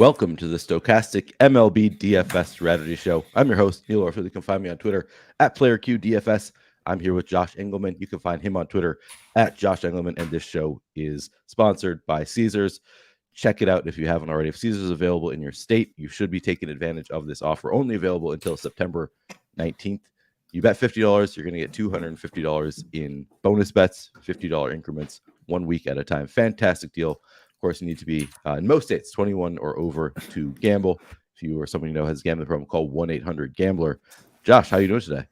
Welcome to the Stochastic MLB DFS Strategy Show. I'm your host, Neil Orfield. You can find me on Twitter at PlayerQDFS. I'm here with Josh Engleman. You can find him on Twitter at Josh Engleman. And this show is sponsored by Caesars. Check it out if you haven't already. If Caesars is available in your state, you should be taking advantage of this offer. Only available until September 19th. You bet $50, you're going to get $250 in bonus bets, $50 increments, 1 week at a time. Fantastic deal. Of course, you need to be, in most states, 21 or over to gamble. If you or someone you know has a gambling problem, call 1-800-GAMBLER. Josh, how are you doing today?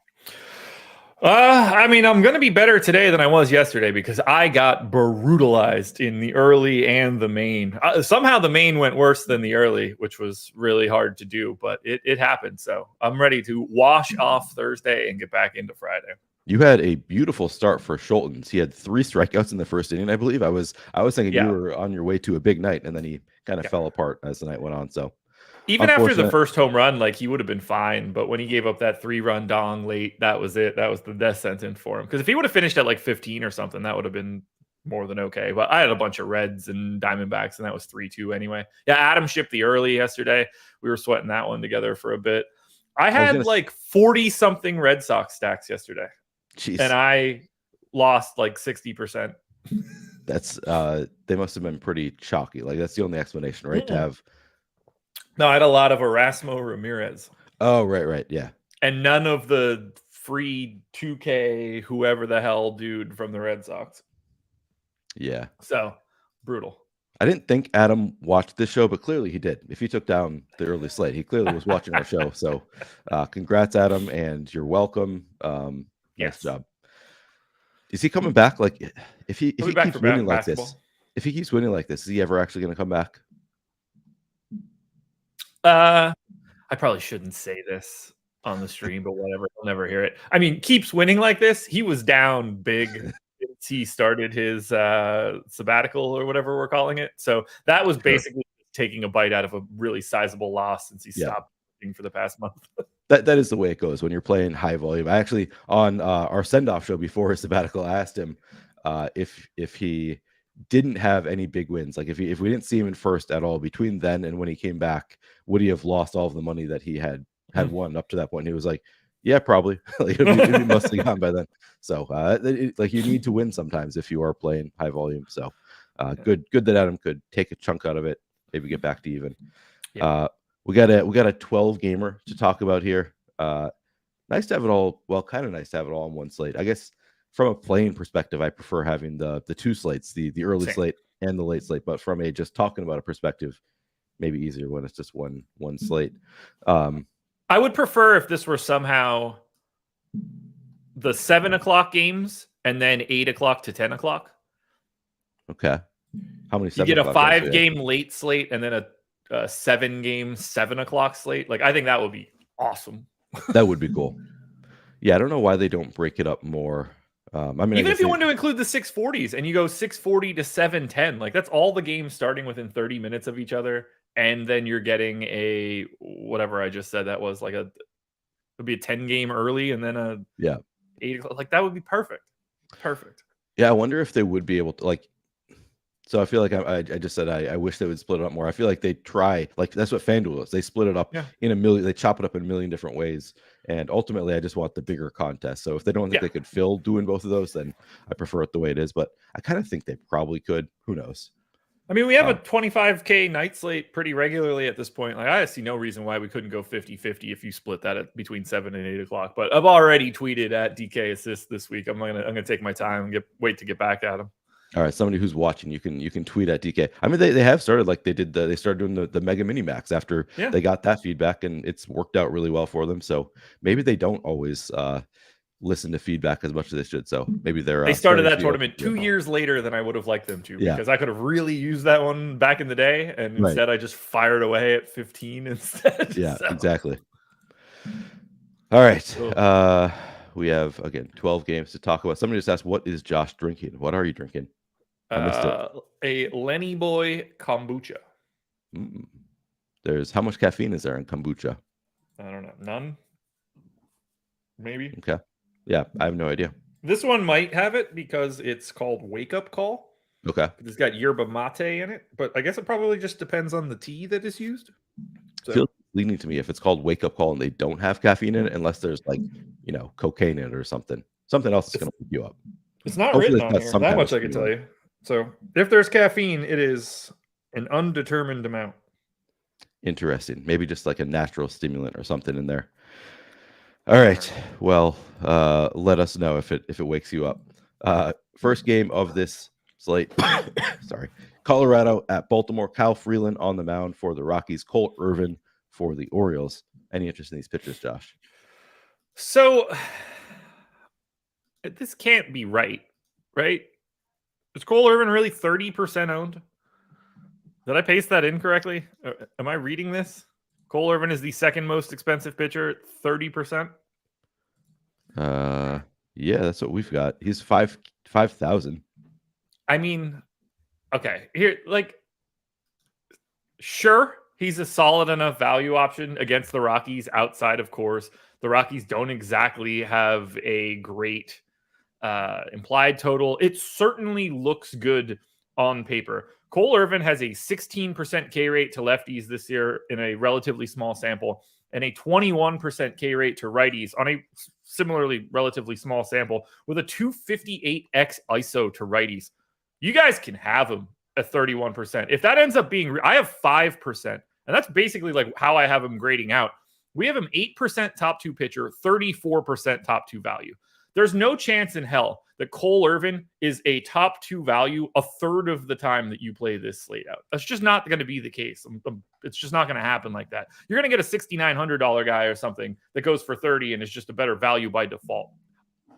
I'm going to be better today than I was yesterday because I got brutalized in the early and the main. Somehow the main went worse than the early, which was really hard to do, but it happened. So I'm ready to wash off Thursday and get back into Friday. You had a beautiful start for Schultens. He had 3 strikeouts in the first inning, I believe. I was thinking you were on your way to a big night, and then he kind of fell apart as the night went on. So even after the first home run, like, he would have been fine. But when he gave up that 3-run dong late, that was it. That was the death sentence for him. Because if he would have finished at like 15 or something, that would have been more than okay. But I had a bunch of Reds and Diamondbacks, and that was 3-2 anyway. Yeah, Adam shipped the early yesterday. We were sweating that one together for a bit. I had like 40-something Red Sox stacks yesterday. Jeez. And I lost like 60%. That's they must have been pretty chalky. Like, that's the only explanation, right? To have. No, I had a lot of Erasmo Ramirez. Oh, right, yeah. And none of the free 2K whoever the hell dude from the Red Sox. Yeah. So brutal. I didn't think Adam watched this show, but clearly he did. If he took down the early slate, he clearly was watching our show. So congrats, Adam, and you're welcome. Nice job. Is he coming back? Like, if he keeps winning like this, is he ever actually going to come back? I probably shouldn't say this on the stream, but whatever. I'll never hear it. I mean, keeps winning like this. He was down big since he started his sabbatical or whatever we're calling it. So that was basically taking a bite out of a really sizable loss since he stopped for the past month. That is the way it goes when you're playing high volume. I actually, on our send-off show before his sabbatical, I asked him if he didn't have any big wins, like if we didn't see him in first at all between then and when he came back, would he have lost all of the money that he had won up to that point? And he was like, yeah, probably. Like, it'd be mostly gone by then. So like, you need to win sometimes if you are playing high volume. So good that Adam could take a chunk out of it, maybe get back to even. We got a 12 gamer to talk about here. Nice to have it all. Well, kind of nice to have it all on one slate. I guess from a playing perspective, I prefer having the 2 slates, the early slate and the late slate. But from a just talking about a perspective, maybe easier when it's just one slate. I would prefer if this were somehow the 7 o'clock games and then 8 o'clock to 10 o'clock. Okay. How many? You get a 5-game late slate and then a 7-game 7 o'clock slate. Like, I think that would be awesome. That would be cool. Yeah, I don't know why they don't break it up more. I mean, even if you want to include the 640s and you go 640 to 710, like, that's all the games starting within 30 minutes of each other, and then you're getting a whatever I just said. That was like it would be a 10-game early and then a 8 o'clock. Like, that would be perfect. Yeah, I wonder if they would be able to, like. So I feel like I just said I wish they would split it up more. I feel like they try, like, that's what FanDuel is. They split it up in a million. They chop it up in a million different ways. And ultimately, I just want the bigger contest. So if they don't think they could fill doing both of those, then I prefer it the way it is. But I kind of think they probably could. Who knows? I mean, we have a 25K night slate pretty regularly at this point. Like, I see no reason why we couldn't go 50-50 if you split that between 7 and 8 o'clock. But I've already tweeted at DK Assist this week. I'm gonna take my time and wait to get back at him. All right, somebody who's watching, you can tweet at DK. I mean, they have started, like, they started doing the Mega Mini Max after they got that feedback, and it's worked out really well for them. So maybe they don't always listen to feedback as much as they should. So maybe they started that tournament 2 years later than I would have liked them to, because I could have really used that one back in the day, and instead I just fired away at 15 instead. Yeah, exactly. All right, we have, again, 12 games to talk about. Somebody just asked, what is Josh drinking? What are you drinking? A Lenny Boy kombucha. There's how much caffeine is there in kombucha? I don't know. None. Maybe. Okay. Yeah, I have no idea. This one might have it because it's called Wake Up Call. Okay. It's got yerba mate in it, but I guess it probably just depends on the tea that is used. So Feels leaning to me if it's called Wake Up Call and they don't have caffeine in it, unless there's like, cocaine in it or something. Something else is going to wake you up. it's not Hopefully written it's on not here. some That kind much of I can tell stimulant. you. So if there's caffeine, it is an undetermined amount. Interesting. Maybe just like a natural stimulant or something in there. All right. Well, let us know if it wakes you up. First game of this slate. Sorry. Colorado at Baltimore. Kyle Freeland on the mound for the Rockies. Cole Irvin for the Orioles. Any interest in these pitchers, Josh? So this can't be right? Is Cole Irvin really 30% owned? Did I paste that incorrectly? Am I reading this? Cole Irvin is the second most expensive pitcher, 30%. Yeah, that's what we've got. He's 5,000. I mean, okay, here, sure, he's a solid enough value option against the Rockies. Outside, of course, the Rockies don't exactly have a great implied total. It certainly looks good on paper. Cole Irvin has a 16% K rate to lefties this year in a relatively small sample, and a 21% K rate to righties on a similarly relatively small sample, with a 258x ISO to righties. You guys can have him at 31%. If that ends up being, I have 5%, and that's basically like how I have him grading out. We have him 8% top two pitcher, 34% top two value. There's no chance in hell that Cole Irvin is a top two value a third of the time that you play this slate out. That's just not going to be the case. It's just not going to happen like that. You're going to get a $6,900 guy or something that goes for 30 and is just a better value by default.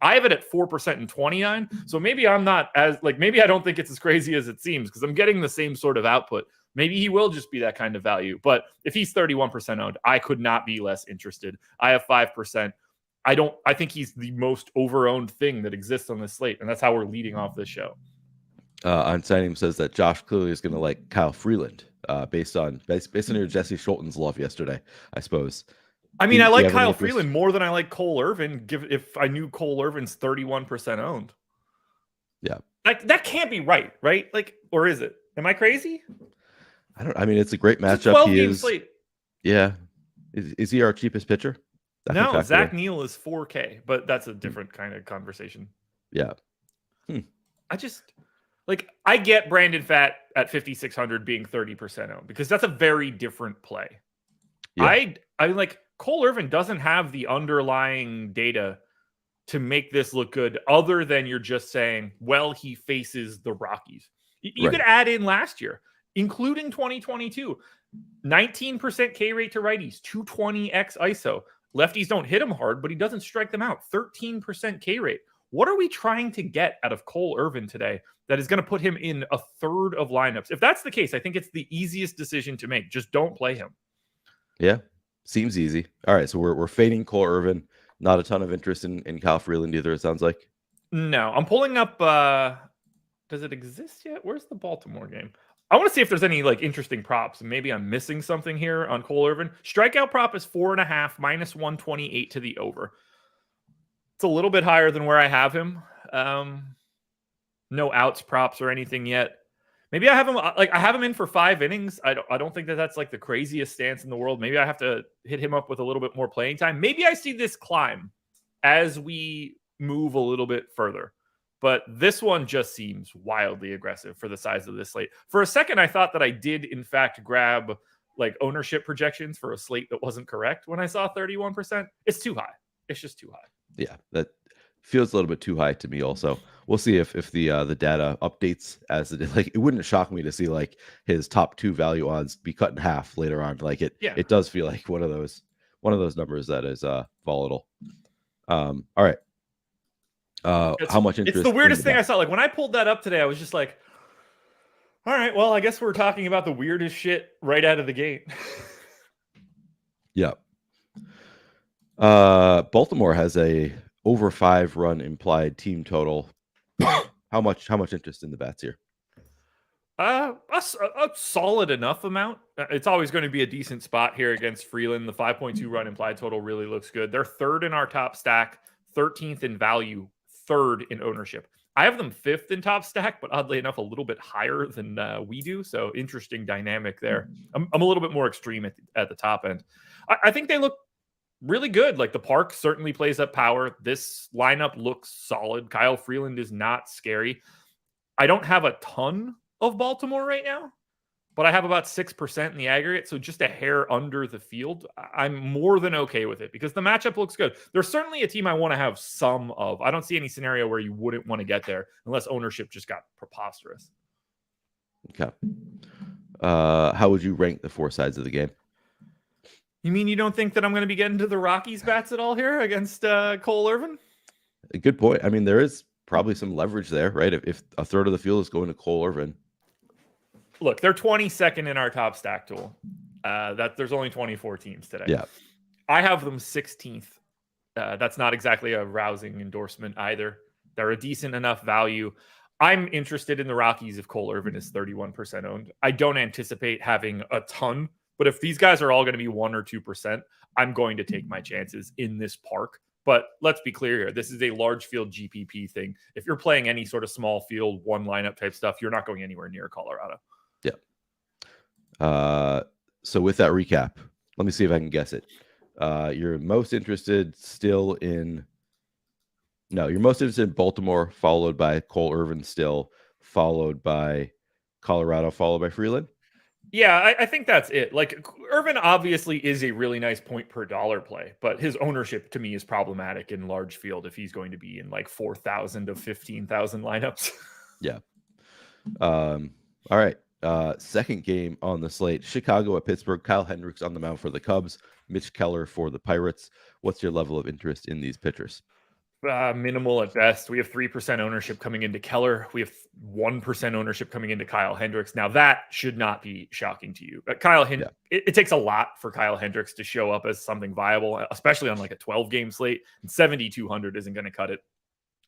I have it at 4% and 29. So maybe I'm not maybe I don't think it's as crazy as it seems because I'm getting the same sort of output. Maybe he will just be that kind of value. But if he's 31% owned, I could not be less interested. I have 5%. I think he's the most over-owned thing that exists on this slate, and that's how we're leading off this show. On signing says that Josh clearly is going to like Kyle Freeland, based on your Jesse Schulten's love yesterday, I suppose. I mean, I like Kyle Freeland more than I like Cole Irvin. If I knew Cole Irvin's 31% owned, yeah, that can't be right? Or is it? Am I crazy? I mean, it's a great matchup. It's a 12-game slate. Yeah, is he our cheapest pitcher? No, Zach Neal is 4K, but that's a different kind of conversation. Yeah. I just I get Brandon Pfaadt at 5,600 being 30% owned because that's a very different play. Yeah. I like Cole Irvin doesn't have the underlying data to make this look good other than you're just saying, well, he faces the Rockies. You could add in last year, including 2022, 19% K rate to righties, 220x ISO. Lefties don't hit him hard, but he doesn't strike them out. 13% K rate. What are we trying to get out of Cole Irvin today that is going to put him in a third of lineups? If that's the case, I think it's the easiest decision to make. Just don't play him. Yeah, seems easy. All right, so we're fading Cole Irvin. Not a ton of interest in Kyle Freeland either, it sounds like. No, I'm pulling up. Does it exist yet? Where's the Baltimore game? I want to see if there's any interesting props. Maybe I'm missing something here on Cole Irvin. Strikeout prop is 4.5 minus 128 to the over. It's a little bit higher than where I have him. No outs props or anything yet. Maybe I have him I have him in for 5 innings. I don't think that's the craziest stance in the world. Maybe I have to hit him up with a little bit more playing time. Maybe I see this climb as we move a little bit further. But this one just seems wildly aggressive for the size of this slate. For a second, I thought that I did, in fact, grab ownership projections for a slate that wasn't correct when I saw 31%. It's too high. It's just too high. Yeah, that feels a little bit too high to me also. We'll see if the data updates as it it wouldn't shock me to see his top 2 value odds be cut in half later on. It does feel like one of those numbers that is volatile. All right. How much interest? It's the weirdest thing I saw. When I pulled that up today, I was just like, all right, well, I guess we're talking about the weirdest shit right out of the gate. Yeah. Baltimore has a over 5 run implied team total. How much interest in the bats here? A solid enough amount. It's always going to be a decent spot here against Freeland. The 5.2 run implied total really looks good. They're third in our top stack, 13th in value, third in ownership. I have them 5th in top stack, but oddly enough, a little bit higher than we do. So interesting dynamic there. I'm a little bit more extreme at the top end. I think they look really good. Like the park certainly plays up power. This lineup looks solid. Kyle Freeland is not scary. I don't have a ton of Baltimore right now, but I have about 6% in the aggregate. So just a hair under the field. I'm more than okay with it because the matchup looks good. There's certainly a team I want to have some of. I don't see any scenario where you wouldn't want to get there unless ownership just got preposterous. Okay. How would you rank the 4 sides of the game? You mean you don't think that I'm going to be getting to the Rockies bats at all here against Cole Irvin? A good point. I mean, there is probably some leverage there, right? If a third of the field is going to Cole Irvin. Look, they're 22nd in our top stack tool. That there's only 24 teams today. Yeah. I have them 16th. That's not exactly a rousing endorsement either. They're a decent enough value. I'm interested in the Rockies if Cole Irvin is 31% owned. I don't anticipate having a ton, but if these guys are all going to be 1 or 2%, I'm going to take my chances in this park. But let's be clear here. This is a large field GPP thing. If you're playing any sort of small field, one lineup type stuff, you're not going anywhere near Colorado. Yeah. So with that recap, let me see if I can guess it. You're most interested in Baltimore, followed by Cole Irvin still, followed by Colorado, followed by Freeland. Yeah, I think that's it. Like Irvin obviously is a really nice point per dollar play, but his ownership to me is problematic in large field if he's going to be in like 4,000 to 15,000 lineups. Yeah. All right. Second game on the slate, Chicago at Pittsburgh. Kyle Hendricks on the mound for the Cubs, Mitch Keller for the Pirates. What's your level of interest in these pitchers? Minimal at best. We have 3% ownership coming into Keller. We have 1% ownership coming into Kyle Hendricks. Now that should not be shocking to you. It takes a lot for Kyle Hendricks to show up as something viable, especially on like a 12-game slate. And 7,200 isn't going to cut it.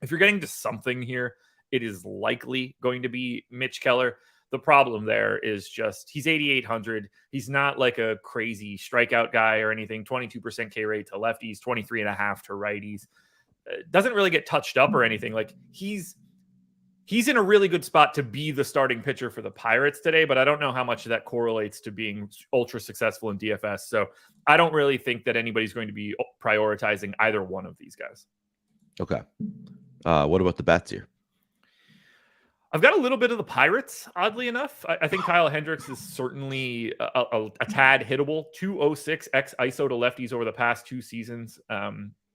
If you're getting to something here, it is likely going to be Mitch Keller. The problem there is just he's 8,800. He's not like a crazy strikeout guy or anything. 22% K rate to lefties, 23.5 to righties. Doesn't really get touched up or anything. Like he's in a really good spot to be the starting pitcher for the Pirates today, but I don't know how much that correlates to being ultra successful in DFS. So I don't really think that anybody's going to be prioritizing either one of these guys. Okay. What about the bats here? I've got a little bit of the Pirates, oddly enough. I think Kyle Hendricks is certainly a tad hittable. 206 x ISO to lefties over the past 2 seasons.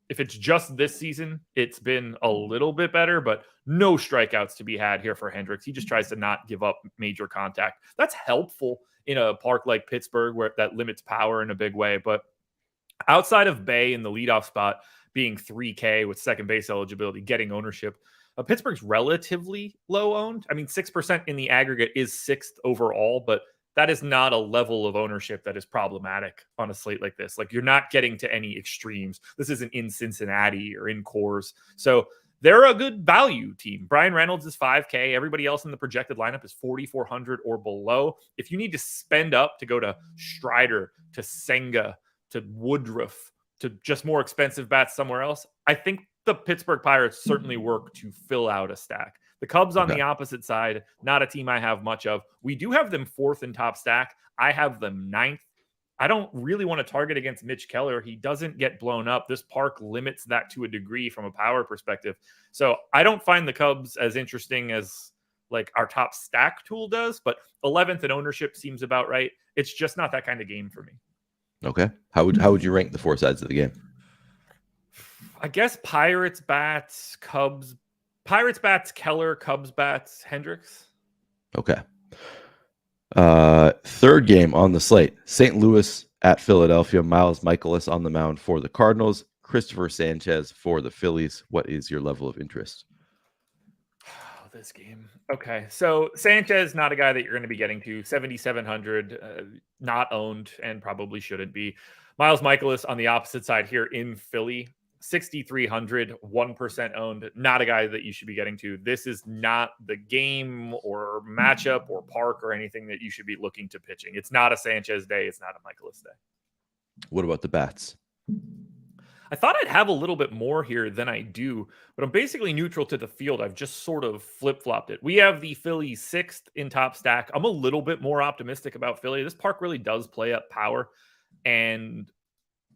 If it's just this season, it's been a little bit better, but no strikeouts to be had here for Hendricks. He just tries to not give up major contact. That's helpful in a park like Pittsburgh where that limits power in a big way. But outside of Bay in the leadoff spot being 3K with second base eligibility, getting ownership, Pittsburgh's relatively low owned. I mean, 6% in the aggregate is 6th overall, but that is not a level of ownership that is problematic on a slate like this. Like you're not getting to any extremes. This isn't in Cincinnati or in Coors. So they're a good value team. Brian Reynolds is 5K. Everybody else in the projected lineup is 4,400 or below. If you need to spend up to go to Strider, to Senga, to Woodruff, to just more expensive bats somewhere else, I think the Pittsburgh Pirates certainly work to fill out a stack. The Cubs on the opposite side, not a team I have much of. We do have them 4th in top stack. I have them 9th. I don't really want to target against Mitch Keller. He doesn't get blown up. This park limits that to a degree from a power perspective. So I don't find the Cubs as interesting as like our top stack tool does, but 11th in ownership seems about right. It's just not that kind of game for me. Okay. How would you rank the 4 sides of the game? I guess Pirates bats, Cubs. Pirates bats, Keller, Cubs bats, Hendricks. Okay. Third game on the slate, St. Louis at Philadelphia. Miles Michaelis on the mound for the Cardinals. Christopher Sanchez for the Phillies. What is your level of interest? Oh, this game. Okay. So Sanchez, not a guy that you're going to be getting to. 7,700, not owned and probably shouldn't be. Miles Michaelis on the opposite side here in Philly. 6,300, 1% owned. Not a guy that you should be getting to. This is not the game or matchup or park or anything that you should be looking to pitching. It's not a Sanchez day. It's not a Michaelis day. What about the bats? I thought I'd have a little bit more here than I do, but I'm basically neutral to the field. I've just sort of flip-flopped it. We have the Phillies 6th in top stack. I'm a little bit more optimistic about Philly. This park really does play up power. And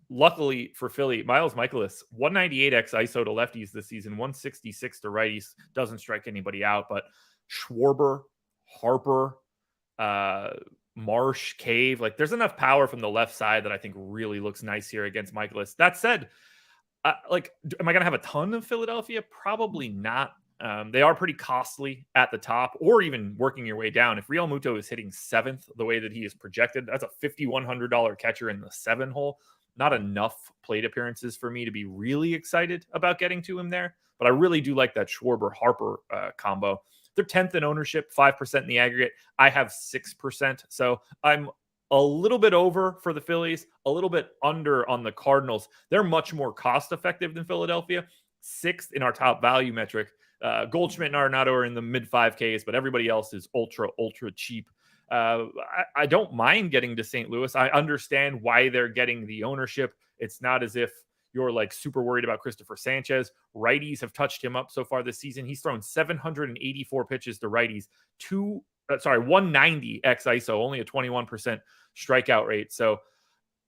luckily for Philly, Miles Michaelis, 198 x ISO to lefties this season, 166 to righties. Doesn't strike anybody out, but Schwarber, Harper, Marsh, Cave, like there's enough power from the left side that I think really looks nice here against Michaelis. That said, am I going to have a ton of Philadelphia? Probably not. They are pretty costly at the top or even working your way down. If Real Muto is hitting 7th the way that he is projected, that's a $5,100 catcher in the 7 hole. Not enough plate appearances for me to be really excited about getting to him there. But I really do like that Schwarber-Harper combo. They're 10th in ownership, 5% in the aggregate. I have 6%. So I'm a little bit over for the Phillies, a little bit under on the Cardinals. They're much more cost effective than Philadelphia. 6th in our top value metric. Goldschmidt and Arenado are in the mid 5Ks, but everybody else is ultra cheap. I don't mind getting to St. Louis. I understand why they're getting the ownership. It's not as if you're like super worried about Christopher Sanchez. Righties have touched him up so far this season. He's thrown 784 pitches to righties, 190 x ISO, only a 21% strikeout rate. So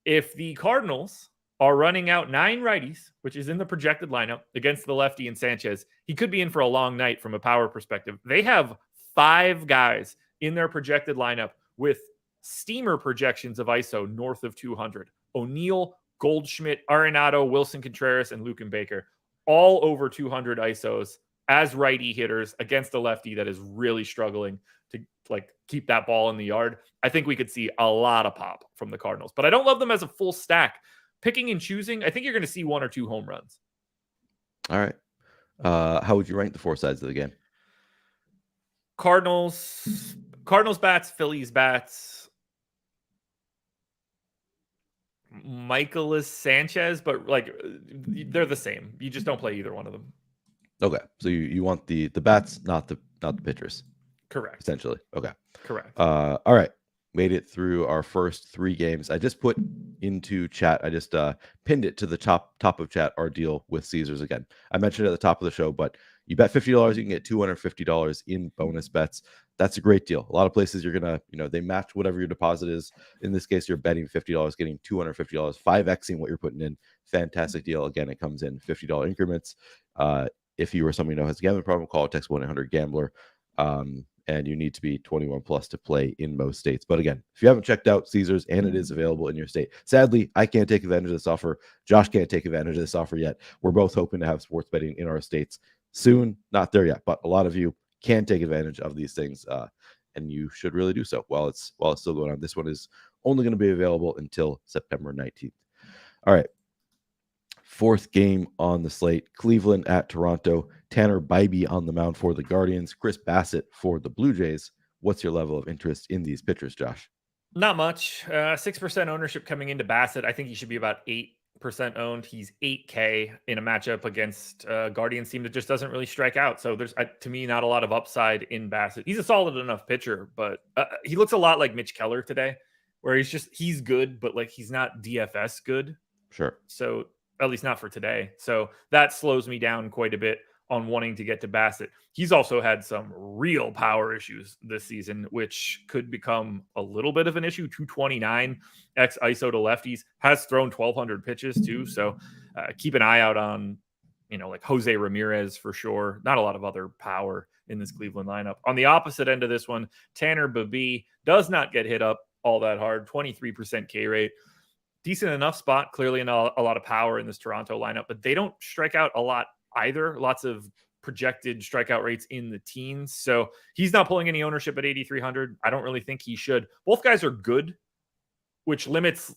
if the Cardinals are running out 9 righties, which is in the projected lineup against the lefty and Sanchez, he could be in for a long night from a power perspective. They have 5 guys in their projected lineup with steamer projections of ISO north of 200. O'Neill, Goldschmidt, Arenado, Wilson Contreras, and Luken Baker, all over 200 ISOs as righty hitters against a lefty that is really struggling to keep that ball in the yard. I think we could see a lot of pop from the Cardinals, but I don't love them as a full stack. Picking and choosing, I think you're going to see 1 or 2 home runs. All right. How would you rank the 4 sides of the game? Cardinals bats, Phillies bats, Michaelis, Sanchez, but they're the same. You just don't play either one of them. Okay, so you want the bats, not the pitchers. Correct. Essentially. Okay. Correct. All right. Made it through our first 3 games. I just put into chat. I just pinned it to the top of chat. Our deal with Caesars again. I mentioned it at the top of the show, but you bet $50, you can get $250 in bonus bets. That's a great deal. A lot of places you're gonna, they match whatever your deposit is. In this case, you're betting $50, getting $250, 5xing what you're putting in. Fantastic deal. Again, it comes in $50 increments. If you or somebody who has a gambling problem, call or text 1-800-GAMBLER. And you need to be 21 plus to play in most states. But again, if you haven't checked out Caesars and it is available in your state, sadly, I can't take advantage of this offer. Josh can't take advantage of this offer yet. We're both hoping to have sports betting in our states soon. Not there yet, but a lot of you can take advantage of these things, and you should really do so while it's still going on. This one is only going to be available until September 19th. All right. 4th game on the slate, Cleveland at Toronto. Tanner Bybee on the mound for the Guardians, Chris Bassett for the Blue Jays. What's your level of interest in these pitchers, Josh? Not much. 6% ownership coming into Bassett. I think he should be about 8% owned. He's 8K in a matchup against Guardians team that just doesn't really strike out. So there's, to me, not a lot of upside in Bassett. He's a solid enough pitcher, but he looks a lot like Mitch Keller today, where he's good, but he's not DFS good. Sure. So at least not for today. So that slows me down quite a bit on wanting to get to Bassett. He's also had some real power issues this season, which could become a little bit of an issue. 229 x ISO to lefties, has thrown 1,200 pitches too. So keep an eye out on, Jose Ramirez for sure. Not a lot of other power in this Cleveland lineup. On the opposite end of this one, Tanner Bybee does not get hit up all that hard. 23% K rate. Decent enough spot, clearly a lot of power in this Toronto lineup, but they don't strike out a lot either. Lots of projected strikeout rates in the teens. So he's not pulling any ownership at 8,300. I don't really think he should. Both guys are good, which limits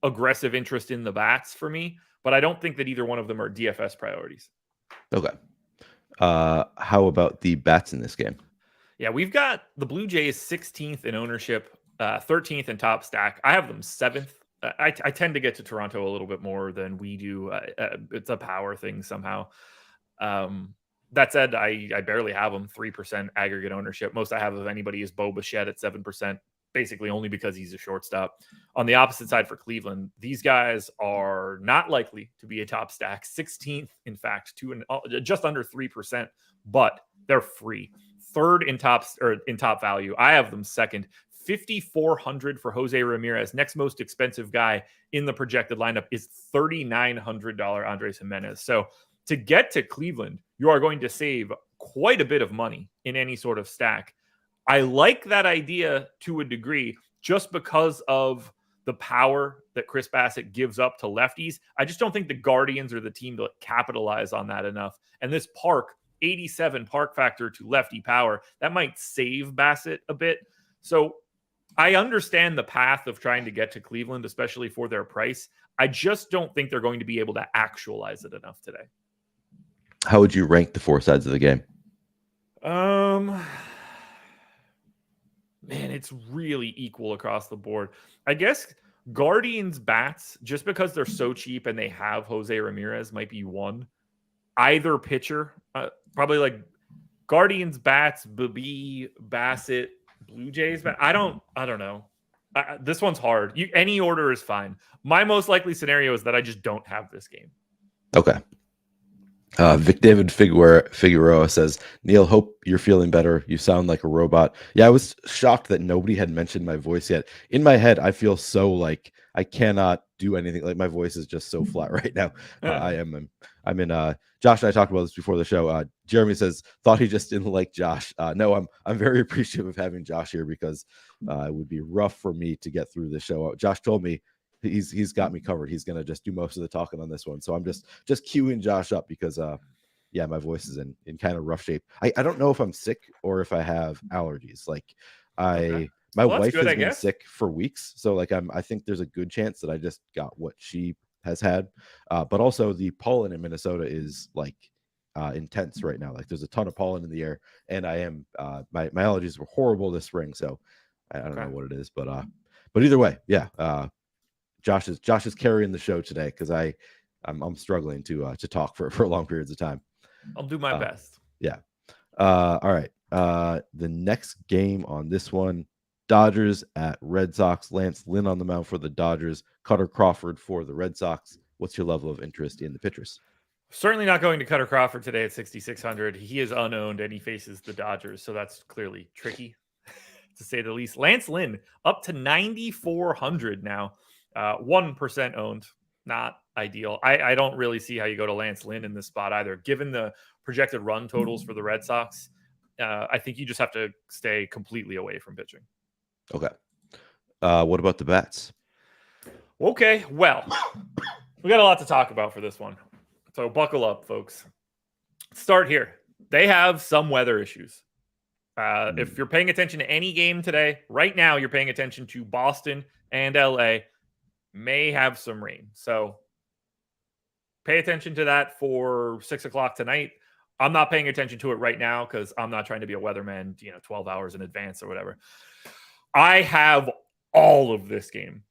aggressive interest in the bats for me, but I don't think that either one of them are DFS priorities. Okay. How about the bats in this game? Yeah, we've got the Blue Jays 16th in ownership, 13th in top stack. I have them 7th. I tend to get to Toronto a little bit more than we do. It's a power thing somehow. That said, I barely have them 3% aggregate ownership. Most I have of anybody is Bo Bichette at 7%. basically only because he's a shortstop. On the opposite side for Cleveland, these guys are not likely to be a top stack. 16th, in fact, just under 3%, but they're free. Third in top value. I have them second. 5,400 for Jose Ramirez. Next most expensive guy in the projected lineup is $3,900 Andres Jimenez. So to get to Cleveland, you are going to save quite a bit of money in any sort of stack. I like that idea to a degree just because of the power that Chris Bassett gives up to lefties. I just don't think the Guardians are the team to capitalize on that enough. And this park, 87 park factor to lefty power, that might save Bassett a bit. So I understand the path of trying to get to Cleveland, especially for their price. I just don't think they're going to be able to actualize it enough today. How would you rank the four sides of the game? Man, it's really equal across the board. I guess Guardians bats, just because they're so cheap and they have Jose Ramirez, might be one. Either pitcher, probably like Guardians bats, Baby, Bassett, Blue Jays. But I don't know. This one's hard. Any order is fine. My most likely scenario is that I just don't have this game. Okay. Vic David Figueroa says, Neil, hope you're feeling better. You sound like a robot. Yeah, I was shocked that nobody had mentioned my voice yet. In my head, I feel so like I cannot do anything. Like my voice is just so flat right now. I'm in Josh and I talked about this before the show. Jeremy says, thought he just didn't like Josh. No, I'm very appreciative of having Josh here because it would be rough for me to get through the show. Josh told me he's got me covered. He's going to just do most of the talking on this one. So I'm just queuing Josh up because my voice is in kind of rough shape. I don't know if I'm sick or if I have allergies. Like my wife has been sick for weeks. So like I think there's a good chance that I just got what she has had. But also the pollen in Minnesota is like intense right now. Like there's a ton of pollen in the air, and I am my allergies were horrible this spring. So I don't know what it is, but either way, yeah. Josh is carrying the show today because I'm struggling to talk for long periods of time. I'll do my best. Yeah. All right. The next game on this one, Dodgers at Red Sox. Lance Lynn on the mound for the Dodgers. Cutter Crawford for the Red Sox. What's your level of interest in the pitchers? Certainly not going to Cutter Crawford today at 6,600. He is unowned and he faces the Dodgers, so that's clearly tricky to say the least. Lance Lynn up to 9,400 now. 1% owned, not ideal. I don't really see how you go to Lance Lynn in this spot either. Given the projected run totals for the Red Sox, I think you just have to stay completely away from pitching. Okay. What about the bats? Okay, well, we got a lot to talk about for this one. So buckle up, folks. Start here. They have some weather issues. If you're paying attention to any game today, right now you're paying attention to Boston and LA. May have some rain. So pay attention to that for 6 o'clock tonight. I'm not paying attention to it right now because I'm not trying to be a weatherman, 12 hours in advance or whatever. I have all of this game.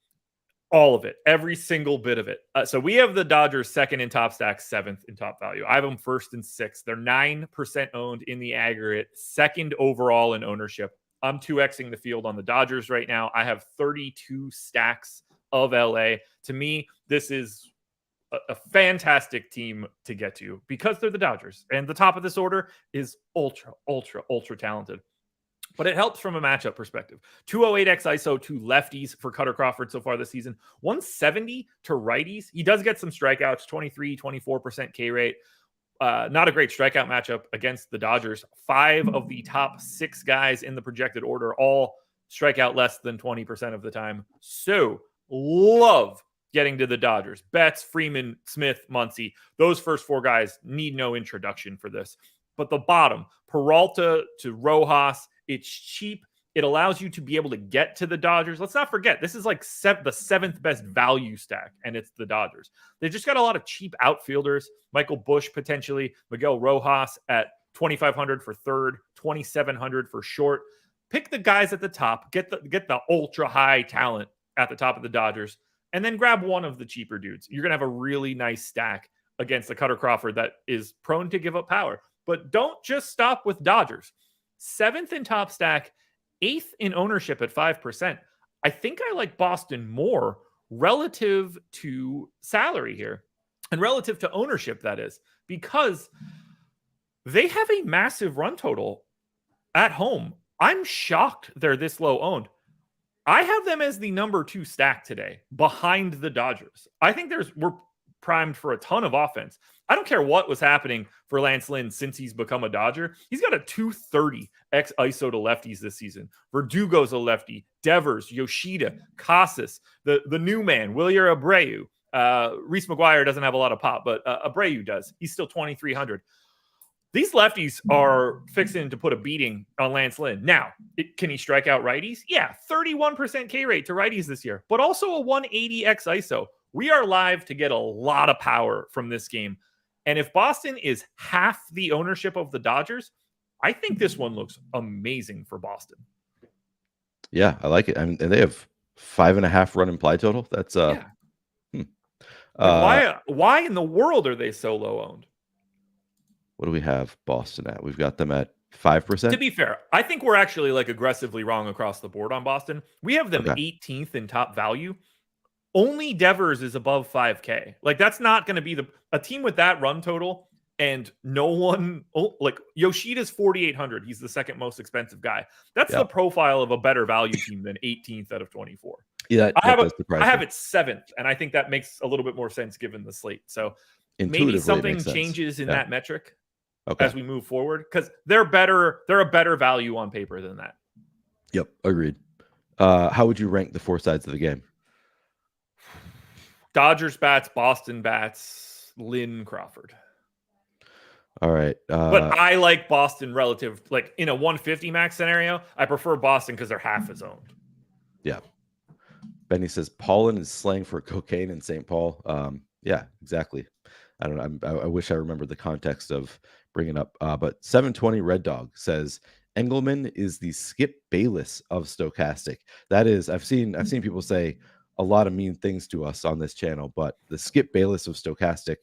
All of it. Every single bit of it. So we have the Dodgers second in top stack, seventh in top value. I have them first and sixth. They're 9% owned in the aggregate, second overall in ownership. I'm 2xing the field on the Dodgers right now. I have 32 stacks of LA. To me, this is a fantastic team to get to because they're the Dodgers. And the top of this order is ultra talented. But it helps from a matchup perspective. 208x ISO to lefties for Cutter Crawford so far this season. 170 to righties. He does get some strikeouts, 24% K rate. Not a great strikeout matchup against the Dodgers. 5 of the top 6 guys in the projected order all strike out less than 20% of the time. So love getting to the Dodgers. Betts, Freeman, Smith, Muncy. Those first 4 guys need no introduction for this. But the bottom, Peralta to Rojas, it's cheap. It allows you to be able to get to the Dodgers. Let's not forget, this is like the 7th best value stack, and it's the Dodgers. They've just got a lot of cheap outfielders. Michael Busch potentially, Miguel Rojas at 2,500 for third, 2,700 for short. Pick the guys at the top, get the ultra high talent at the top of the Dodgers, and then grab one of the cheaper dudes. You're going to have a really nice stack against the Cutter Crawford that is prone to give up power. But don't just stop with Dodgers. 7th in top stack, 8th in ownership at 5%. I think I like Boston more relative to salary here and relative to ownership, that is, because they have a massive run total at home. I'm shocked they're this low owned. I have them as the number 2 stack today behind the Dodgers. I think we're primed for a ton of offense. I don't care what was happening for Lance Lynn since he's become a Dodger. He's got a 230 x ISO to lefties this season. Verdugo's a lefty. Devers, Yoshida, Casas, the new man, Wilyer Abreu. Reese McGuire doesn't have a lot of pop, but Abreu does. He's still 2,300. These lefties are fixing to put a beating on Lance Lynn. Now, can he strike out righties? Yeah, 31% K rate to righties this year, but also a 180 x ISO. We are live to get a lot of power from this game. And if Boston is half the ownership of the Dodgers, I think this one looks amazing for Boston. Yeah, I like it. I mean, and they have 5.5 run implied total. That's why in the world are they so low owned? What do we have Boston at? We've got them at 5%. To be fair, I think we're actually like aggressively wrong across the board on Boston. We have them 18th in top value. Only Devers is above 5K. Like, that's not going to be a team with that run total, and no one, like Yoshida's 4,800. He's the second most expensive guy. That's the profile of a better value team than 18th out of 24. Yeah, I have it 7th, and I think that makes a little bit more sense given the slate. So maybe something changes in that metric as we move forward, because they're a better value on paper than that. Yep, agreed. How would you rank the 4 sides of the game? Dodgers bats, Boston bats, Lynn, Crawford. All right. But I like Boston relative, like in a 150 max scenario, I prefer Boston because they're half as owned. Yeah. Benny says pollen is slang for cocaine in St. Paul. Yeah, exactly. I don't know. I wish I remembered the context of bringing up. But 720 Red Dog says Engleman is the Skip Bayless of Stochastic. That is, I've seen people say a lot of mean things to us on this channel, but the Skip Bayless of Stochastic.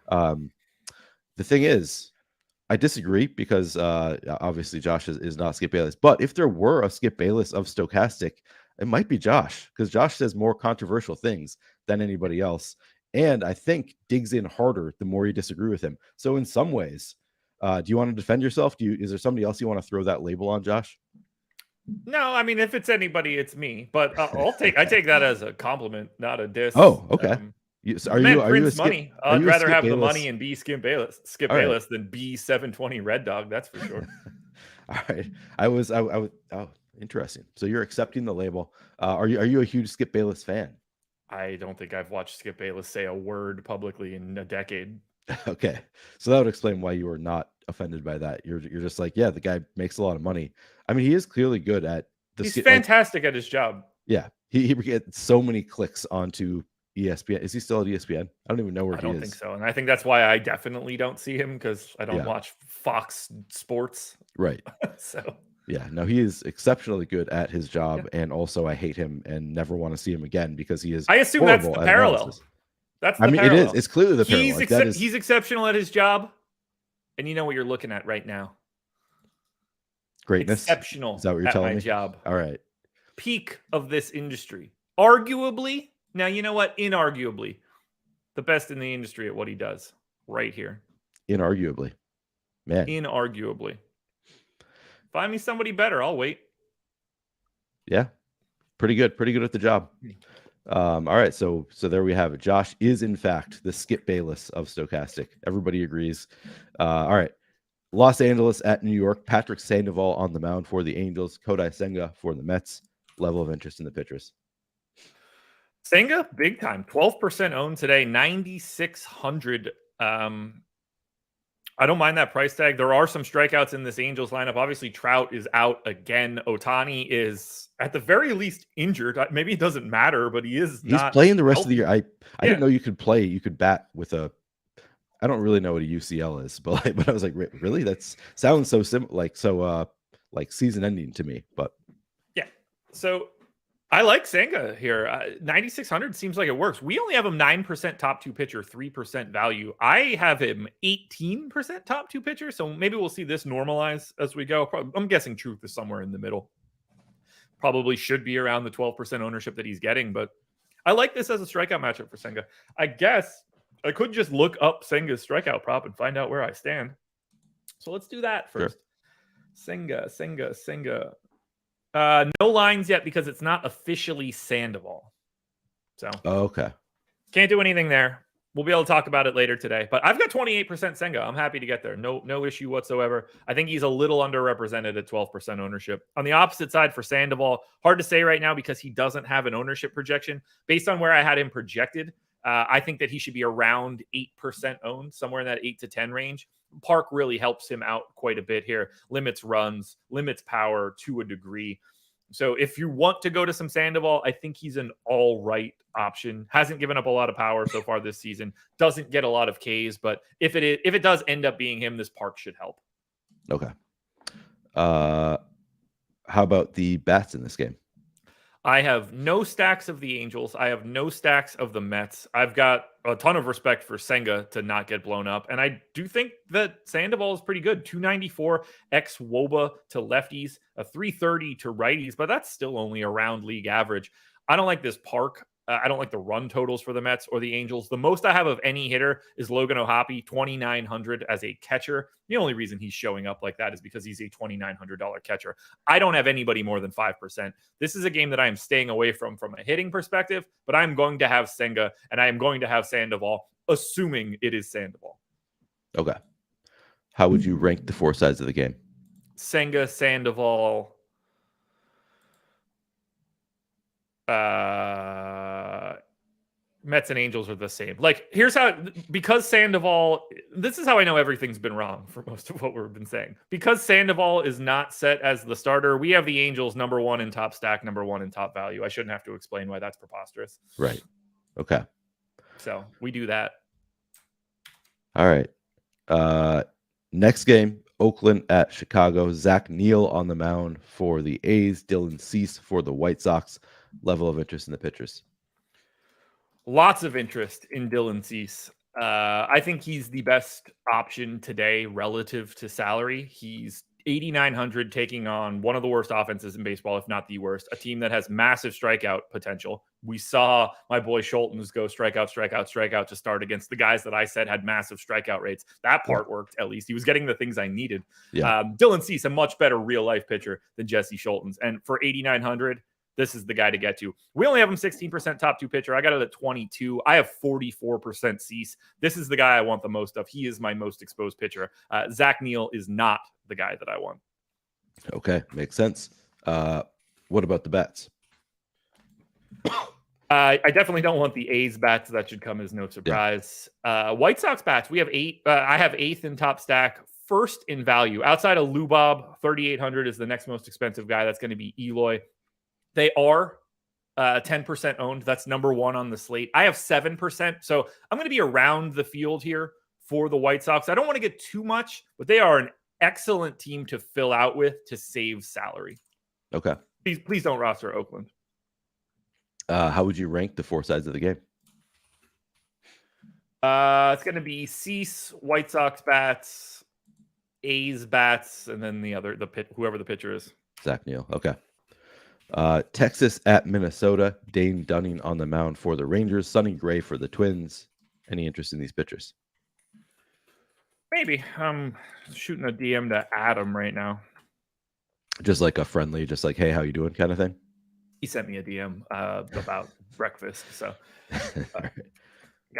The thing is, I disagree because obviously Josh is not Skip Bayless. But if there were a Skip Bayless of Stochastic, it might be Josh, because Josh says more controversial things than anybody else. And I think digs in harder the more you disagree with him. So in some ways, do you want to defend yourself? Is there somebody else you want to throw that label on, Josh? No, I mean, if it's anybody, it's me. But I take that as a compliment, not a diss. Oh, okay. Are you money? I'd rather have the money and be Skip Bayless than be 720 Red Dog. That's for sure. All right. I was. Oh, interesting. So you're accepting the label. Are you a huge Skip Bayless fan? I don't think I've watched Skip Bayless say a word publicly in a decade. Okay, so that would explain why you were not offended by that. You're just like, yeah, the guy makes a lot of money. I mean, he is clearly good at the. He's fantastic at his job. Yeah, he gets so many clicks onto ESPN. Is he still at ESPN? I don't even know where he is. I don't think so, and I think that's why I definitely don't see him, because I don't watch Fox Sports. Right. So. Yeah, no, he is exceptionally good at his job, and also I hate him and never want to see him again because he is. I assume that's the parallel. Analysis. It is. It's clearly the parallel. He's exceptional at his job, and you know what you're looking at right now. Greatness. Exceptional. Is that what you're telling me? Job. All right. Peak of this industry, arguably. Now you know what? Inarguably, the best in the industry at what he does, right here. Inarguably, man. Inarguably. Find me somebody better. I'll wait. Yeah, pretty good at the job. All right, so there we have it. Josh is in fact the Skip Bayless of Stochastic. Everybody agrees. All right, Los Angeles at New York. Patrick Sandoval on the mound for the Angels. Kodai Senga for the Mets. Level of interest in the pitchers. Senga, big time. 12% owned today. 9,600. I don't mind that price tag. There are some strikeouts in this Angels lineup. Obviously, Trout is out again. Ohtani is at the very least injured. Maybe it doesn't matter, but he's not playing the rest of the year. I didn't know you could bat with a. I don't really know what a UCL is, but I was like, really? That sounds so simple, like season ending to me. But yeah, so I like Senga here. 9,600 seems like it works. We only have him 9% top 2 pitcher, 3% value. I have him 18% top 2 pitcher. So maybe we'll see this normalize as we go. I'm guessing truth is somewhere in the middle. Probably should be around the 12% ownership that he's getting, but I like this as a strikeout matchup for Senga. I guess I could just look up Senga's strikeout prop and find out where I stand. So let's do that first. Sure. Senga. No lines yet because it's not officially Sandoval. So okay. Can't do anything there. We'll be able to talk about it later today. But I've got 28% Senga. I'm happy to get there. No issue whatsoever. I think he's a little underrepresented at 12% ownership. On the opposite side for Sandoval, hard to say right now because he doesn't have an ownership projection. Based on where I had him projected, I think that he should be around 8% owned, somewhere in that 8 to 10 range. Park really helps him out quite a bit here. Limits runs, limits power to a degree. So if you want to go to some Sandoval, I think he's an all right option. Hasn't given up a lot of power so far this season. Doesn't get a lot of Ks, but if it does end up being him, this Park should help. Okay. How about the bats in this game? I have no stacks of the Angels. I have no stacks of the Mets. I've got a ton of respect for Senga to not get blown up. And I do think that Sandoval is pretty good. 294 ex WOBA to lefties, a 330 to righties, but that's still only around league average. I don't like this Park. I don't like the run totals for the Mets or the Angels. The most I have of any hitter is Logan O'Hoppe, 2,900 as a catcher. The only reason he's showing up like that is because he's a $2,900 catcher. I don't have anybody more than 5%. This is a game that I am staying away from a hitting perspective, but I'm going to have Senga and I am going to have Sandoval, assuming it is Sandoval. Okay. How would you rank the four sides of the game? Senga, Sandoval, Mets and Angels are the same. Like, here's how, because Sandoval, this is how I know everything's been wrong for most of what we've been saying. Because Sandoval is not set as the starter, we have the Angels number one in top stack, number one in top value. I shouldn't have to explain why that's preposterous. Right. Okay. So we do that. All right. Next game, Oakland at Chicago. Zach Neal on the mound for the A's. Dylan Cease for the White Sox. Level of interest in the pitchers. Lots of interest in Dylan Cease. I think he's the best option today relative to salary. He's 8,900 taking on one of the worst offenses in baseball, if not the worst, a team that has massive strikeout potential. We saw my boy Schultens go strikeout to start against the guys that I said had massive strikeout rates. That part worked, at least. He was getting the things I needed. Yeah. Dylan Cease, a much better real-life pitcher than Jesse Schultens. And for 8,900, this is the guy to get to. We only have him 16% top two pitcher. I got it at 22. I have 44% Cease. This is the guy I want the most of. He is my most exposed pitcher. Zach Neal is not the guy that I want. Okay, makes sense. What about the bats? I definitely don't want the A's bats. That should come as no surprise. Yeah. White Sox bats, we have 8. I have 8th in top stack, first in value. Outside of Lubob, 3,800 is the next most expensive guy. That's going to be Eloy. They are 10% owned. That's number one on the slate. I have 7%. So I'm going to be around the field here for the White Sox. I don't want to get too much, but they are an excellent team to fill out with to save salary. Okay. Please don't roster Oakland. How would you rank the four sides of the game? It's going to be Cease, White Sox bats, A's bats, and then whoever the pitcher is. Zach Neal. Okay. Texas at Minnesota. Dane Dunning on the mound for the Rangers. Sonny Gray for the Twins. Any interest in these pitchers? Maybe. I'm shooting a DM to Adam right now. Just like a friendly, just like, hey, how you doing kind of thing? He sent me a DM about breakfast, so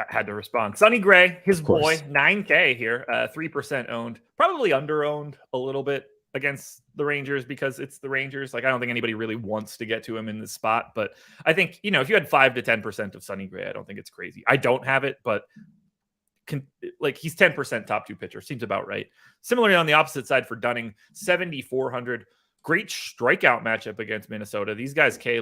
had to respond. Sonny Gray, his boy, 9K here, 3% owned. Probably under-owned a little bit against the Rangers because it's the Rangers. Like, I don't think anybody really wants to get to him in this spot, but I think, if you had 5 to 10% of Sonny Gray, I don't think it's crazy. I don't have it, but he's 10% top two pitcher. Seems about right. Similarly, on the opposite side for Dunning, 7,400. Great strikeout matchup against Minnesota. These guys, K,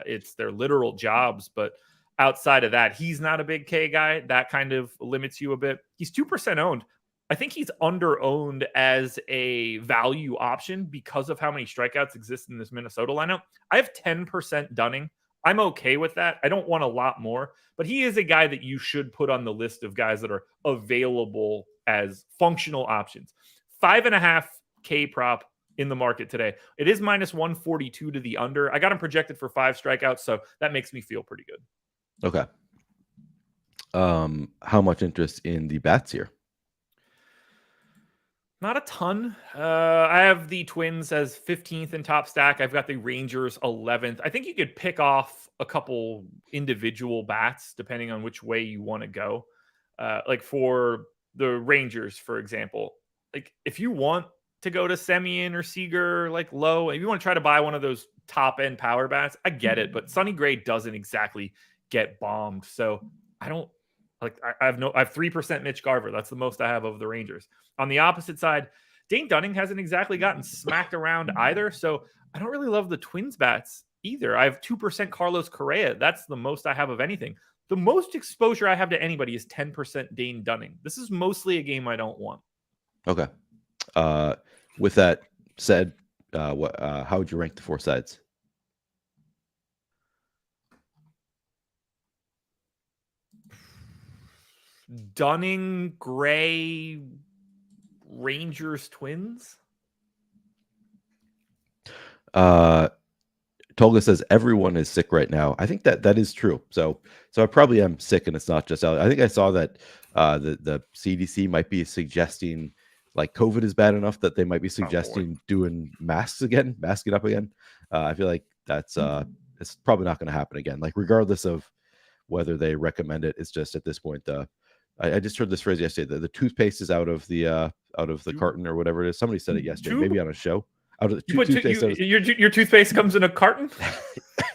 it's their literal jobs, but outside of that, he's not a big K guy. That kind of limits you a bit. He's 2% owned. I think he's under-owned as a value option because of how many strikeouts exist in this Minnesota lineup. I have 10% Dunning. I'm okay with that. I don't want a lot more, but he is a guy that you should put on the list of guys that are available as functional options. 5.5K prop in the market today. It is minus 142 to the under. I got him projected for 5 strikeouts, so that makes me feel pretty good. Okay. How much interest in the bats here? Not a ton. I have the Twins as 15th in top stack. I've got the Rangers 11th. I think you could pick off a couple individual bats depending on which way you want to go. Like for the Rangers, for example, like if you want to go to Semien or Seager, like low, if you want to try to buy one of those top end power bats, I get it. But Sonny Gray doesn't exactly get bombed. So I don't like, I have 3% Mitch Garver. That's the most I have of the Rangers. On the opposite side, Dane Dunning hasn't exactly gotten smacked around either. So I don't really love the Twins bats either. I have 2% Carlos Correa. That's the most I have of anything. The most exposure I have to anybody is 10% Dane Dunning. This is mostly a game I don't want. Okay. With that said, how would you rank the 4 sides? Dunning, Gray, Rangers, Twins. Tolga says everyone is sick right now. I think that is true. So I probably am sick, and it's not just I think I saw that the CDC might be suggesting like COVID is bad enough that they might be suggesting doing masking up again. I feel like that's it's probably not going to happen again. Like regardless of whether they recommend it, it's just at this point I just heard this phrase yesterday. The toothpaste is out of the carton or whatever it is. Somebody said it yesterday, maybe on a show. Out of the toothpaste. Your toothpaste comes in a carton.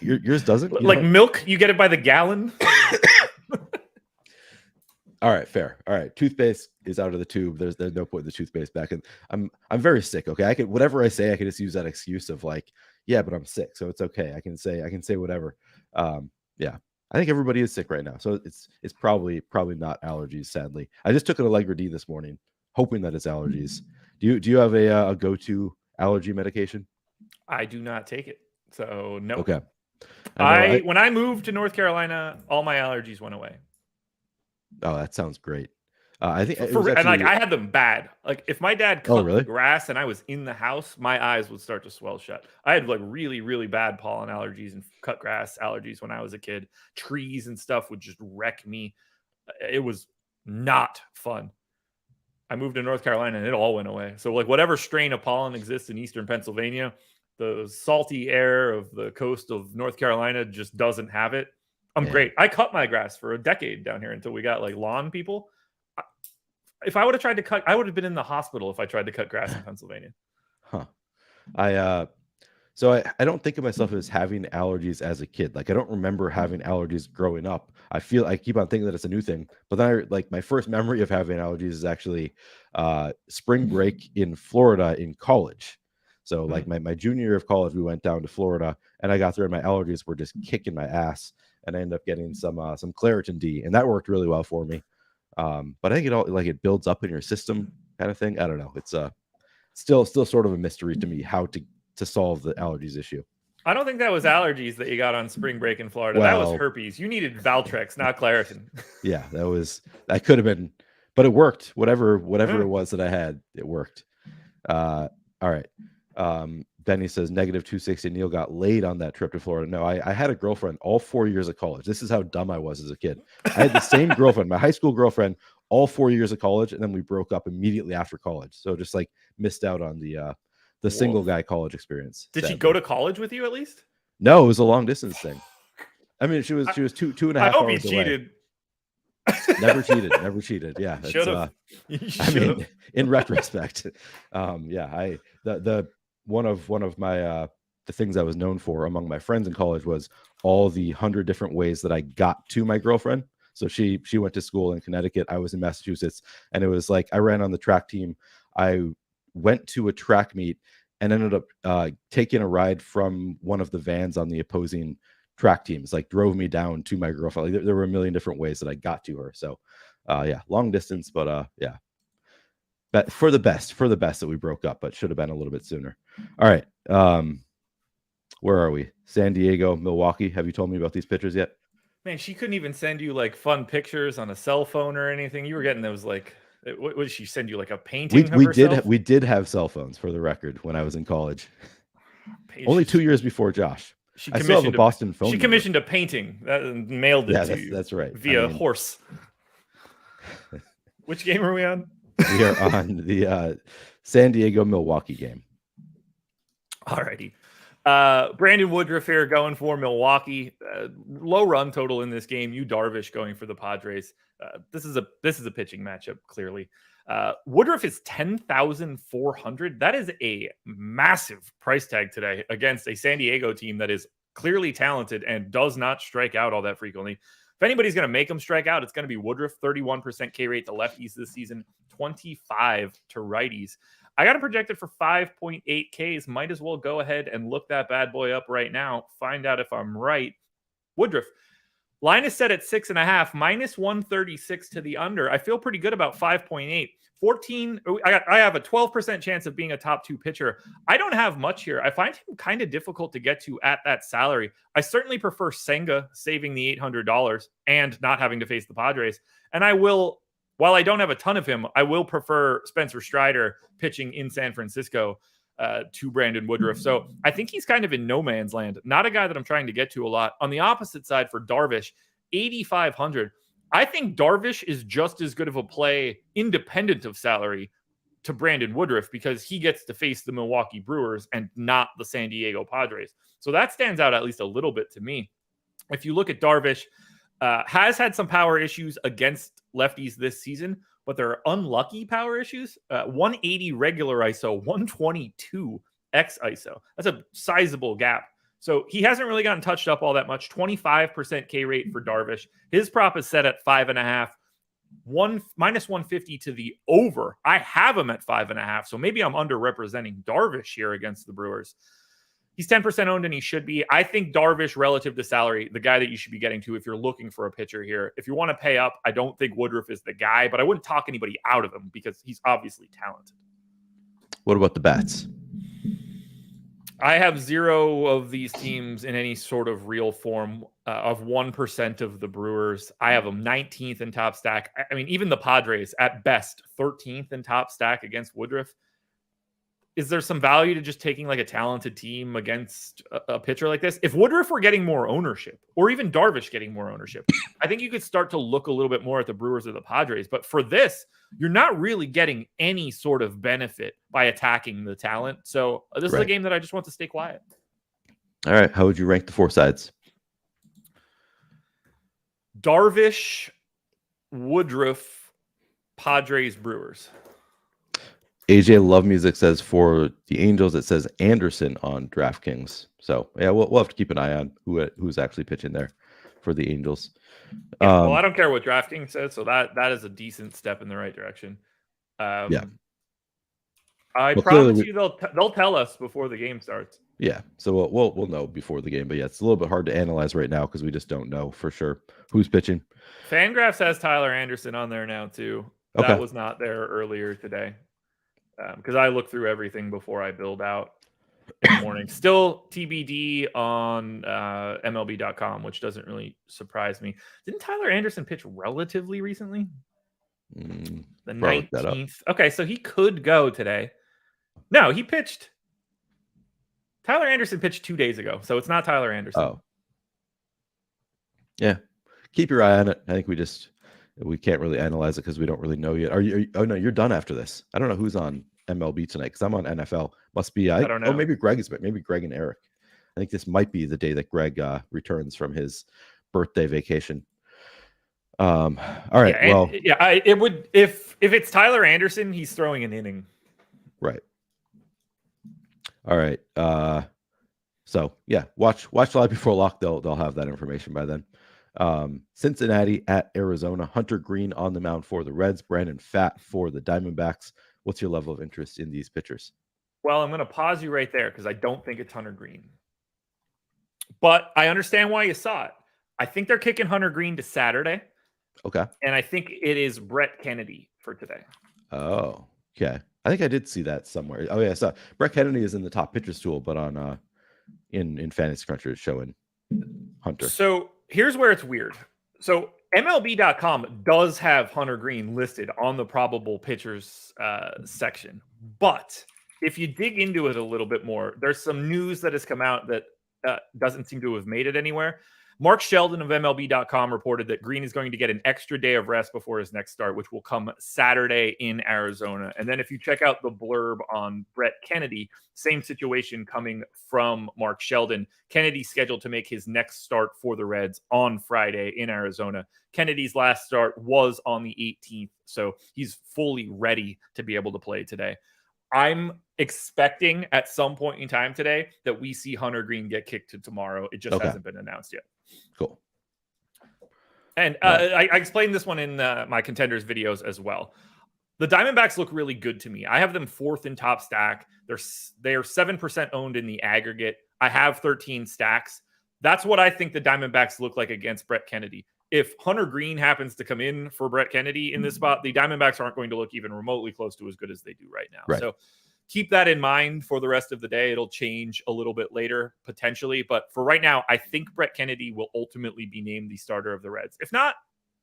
yours doesn't. Like milk, you get it by the gallon. All right, fair. All right, toothpaste is out of the tube. There's no point in the toothpaste back. And I'm very sick. Okay, I can whatever I say, I can just use that excuse of like, yeah, but I'm sick, so it's okay. I can say whatever. Yeah. I think everybody is sick right now, so it's probably not allergies. Sadly, I just took an Allegra D this morning, hoping that it's allergies. Do you have a go-to allergy medication? I do not take it, so no. Okay. When I moved to North Carolina, all my allergies went away. Oh, that sounds great. I think I had them bad. Like if my dad cut the grass and I was in the house, my eyes would start to swell shut. I had like really, really bad pollen allergies and cut grass allergies when I was a kid. Trees and stuff would just wreck me. It was not fun. I moved to North Carolina and it all went away. So like whatever strain of pollen exists in Eastern Pennsylvania, the salty air of the coast of North Carolina just doesn't have it. I'm great. I cut my grass for a decade down here until we got like lawn people. If I would have tried to cut, I would have been in the hospital if I tried to cut grass in Pennsylvania. Huh. I don't think of myself as having allergies as a kid. Like I don't remember having allergies growing up. I keep on thinking that it's a new thing, but then my first memory of having allergies is actually spring break in Florida in college. So like my junior year of college, we went down to Florida and I got there and my allergies were just kicking my ass. And I ended up getting some Claritin D, and that worked really well for me. But I think it builds up in your system kind of thing. I don't know. It's still sort of a mystery to me how to solve the allergies issue. I don't think that was allergies that you got on spring break in Florida. That was herpes. You needed Valtrex, not Claritin. Yeah, that could have been, but it worked. Whatever it was that I had, it worked. All right. Benny says -260. Neil got laid on that trip to Florida. No, I had a girlfriend all 4 years of college. This is how dumb I was as a kid. I had the same girlfriend, my high school girlfriend, all 4 years of college, and then we broke up immediately after college. So just like missed out on the single guy college experience. Did she go to college with you at least? No, it was a long distance thing. I mean, she was 2.5 hours away. I hope you cheated. Never cheated. Yeah, should I mean, in retrospect, one of my the things I was known for among my friends in college was all the 100 different ways that I got to my girlfriend. So she went to school in Connecticut. I was in Massachusetts, and it was like I ran on the track team. I went to a track meet and ended up taking a ride from one of the vans on the opposing track teams. Like drove me down to my girlfriend. Like, there were a million different ways that I got to her. So long distance, but yeah. But for the best that we broke up, but should have been a little bit sooner. All right. Where are we? San Diego, Milwaukee. Have you told me about these pitchers yet? Man, she couldn't even send you like fun pictures on a cell phone or anything. You were getting those like What did she send you, like a painting of we herself? we did have cell phones, for the record, when I was in college. Only 2 years before Josh. I still have a Boston phone She commissioned a painting and mailed it to you. That's right. Via horse. Which game are we on? We are on the San Diego-Milwaukee game. Alrighty. Brandon Woodruff here going for Milwaukee. Low run total in this game. Yu Darvish going for the Padres. This is a pitching matchup, clearly. Woodruff is 10,400. That is a massive price tag today against a San Diego team that is clearly talented and does not strike out all that frequently. If anybody's going to make them strike out, it's going to be Woodruff. 31% K rate to lefties this season, 25 to righties. I got him projected for 5.8 Ks. Might as well go ahead and look that bad boy up right now. Find out if I'm right. Woodruff. Line is set at 6.5, minus 136 to the under. I feel pretty good about 5.8. 14. I have a 12% chance of being a top 2 pitcher. I don't have much here. I find him kind of difficult to get to at that salary. I certainly prefer Senga saving the $800 and not having to face the Padres. And I will, while I don't have a ton of him, I will prefer Spencer Strider pitching in San Francisco to Brandon Woodruff. So I think he's kind of in no man's land. Not a guy that I'm trying to get to a lot. On the opposite side for Darvish, 8,500. I think Darvish is just as good of a play independent of salary to Brandon Woodruff because he gets to face the Milwaukee Brewers and not the San Diego Padres. So that stands out at least a little bit to me. If you look at Darvish, has had some power issues against lefties this season, but they're unlucky power issues. 180 regular ISO, 122 X ISO. That's a sizable gap. So he hasn't really gotten touched up all that much. 25% K rate for Darvish. His prop is set at 5.5. Minus 150 to the over. I have him at 5.5. So maybe I'm underrepresenting Darvish here against the Brewers. He's 10% owned and he should be. I think Darvish relative to salary, the guy that you should be getting to if you're looking for a pitcher here. If you want to pay up, I don't think Woodruff is the guy, but I wouldn't talk anybody out of him because he's obviously talented. What about the bats? I have 0 of these teams in any sort of real form of 1% of the Brewers. I have them 19th in top stack. I mean, even the Padres at best 13th in top stack against Woodruff. Is there some value to just taking like a talented team against a pitcher like this? If Woodruff were getting more ownership or even Darvish getting more ownership, I think you could start to look a little bit more at the Brewers or the Padres. But for this, you're not really getting any sort of benefit by attacking the talent. So this is a game that I just want to stay quiet. All right. How would you rank the 4 sides? Darvish, Woodruff, Padres, Brewers. AJ Love Music says for the Angels, it says Anderson on DraftKings. So yeah, we'll have to keep an eye on who's actually pitching there for the Angels. Yeah, well, I don't care what DraftKings says, so that is a decent step in the right direction. Yeah, I promise you they'll tell us before the game starts. Yeah, so we'll know before the game, but yeah, it's a little bit hard to analyze right now because we just don't know for sure who's pitching. FanGraphs has Tyler Anderson on there now too. Okay. That was not there earlier today. Because I look through everything before I build out in the morning. Still TBD on MLB.com, which doesn't really surprise me. Didn't Tyler Anderson pitch relatively recently? The 19th. Okay, so he could go today. No, he pitched. Tyler Anderson pitched 2 days ago, so it's not Tyler Anderson. Oh. Yeah. Keep your eye on it. I think we can't really analyze it because we don't really know yet. Oh no, you're done after this. I don't know who's on MLB tonight because I'm on NFL. Must be I don't know. Oh, maybe Greg is, but maybe Greg and Eric. I think this might be the day that Greg returns from his birthday vacation. All right. It would if it's Tyler Anderson, he's throwing an inning. Right. All right. So yeah, watch live before lock. They'll have that information by then. Cincinnati at Arizona. Hunter Green on the mound for the Reds. Brandon Pfaadt for the Diamondbacks. What's your level of interest in these pitchers? Well, I'm going to pause you right there because I don't think it's Hunter Green. But I understand why you saw it. I think they're kicking Hunter Green to Saturday. Okay. And I think it is Brett Kennedy for today. Oh, okay. I think I did see that somewhere. Oh, yeah. So Brett Kennedy is in the top pitchers tool, but on in Fantasy Cruncher it's showing Hunter. So here's where it's weird. So MLB.com does have Hunter Green listed on the probable pitchers section. But if you dig into it a little bit more, there's some news that has come out that doesn't seem to have made it anywhere. Mark Sheldon of MLB.com reported that Green is going to get an extra day of rest before his next start, which will come Saturday in Arizona. And then if you check out the blurb on Brett Kennedy, same situation coming from Mark Sheldon. Kennedy's scheduled to make his next start for the Reds on Friday in Arizona. Kennedy's last start was on the 18th, so he's fully ready to be able to play today. I'm expecting at some point in time today that we see Hunter Green get kicked to tomorrow. It just hasn't been announced yet. Cool. And I explained this one in my contenders videos as well. The Diamondbacks look really good to me. I have them 4th in top stack. They are 7% owned in the aggregate. I have 13 stacks. That's what I think the Diamondbacks look like against Brett Kennedy. If Hunter Green happens to come in for Brett Kennedy in this spot, the Diamondbacks aren't going to look even remotely close to as good as they do right now. Right. So keep that in mind for the rest of the day. It'll change a little bit later, potentially. But for right now, I think Brett Kennedy will ultimately be named the starter of the Reds. If not,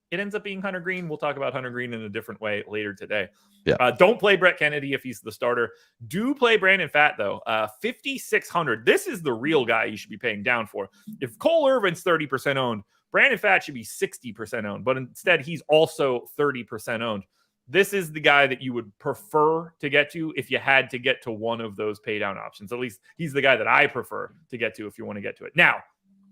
it ends up being Hunter Green. We'll talk about Hunter Green in a different way later today. Yeah. Don't play Brett Kennedy if he's the starter. Do play Brandon Pfaadt, though. 5,600. This is the real guy you should be paying down for. If Cole Irvin's 30% owned, Brandon Pfaadt should be 60% owned, but instead he's also 30% owned. This is the guy that you would prefer to get to if you had to get to one of those pay down options. At least he's the guy that I prefer to get to if you want to get to it. Now,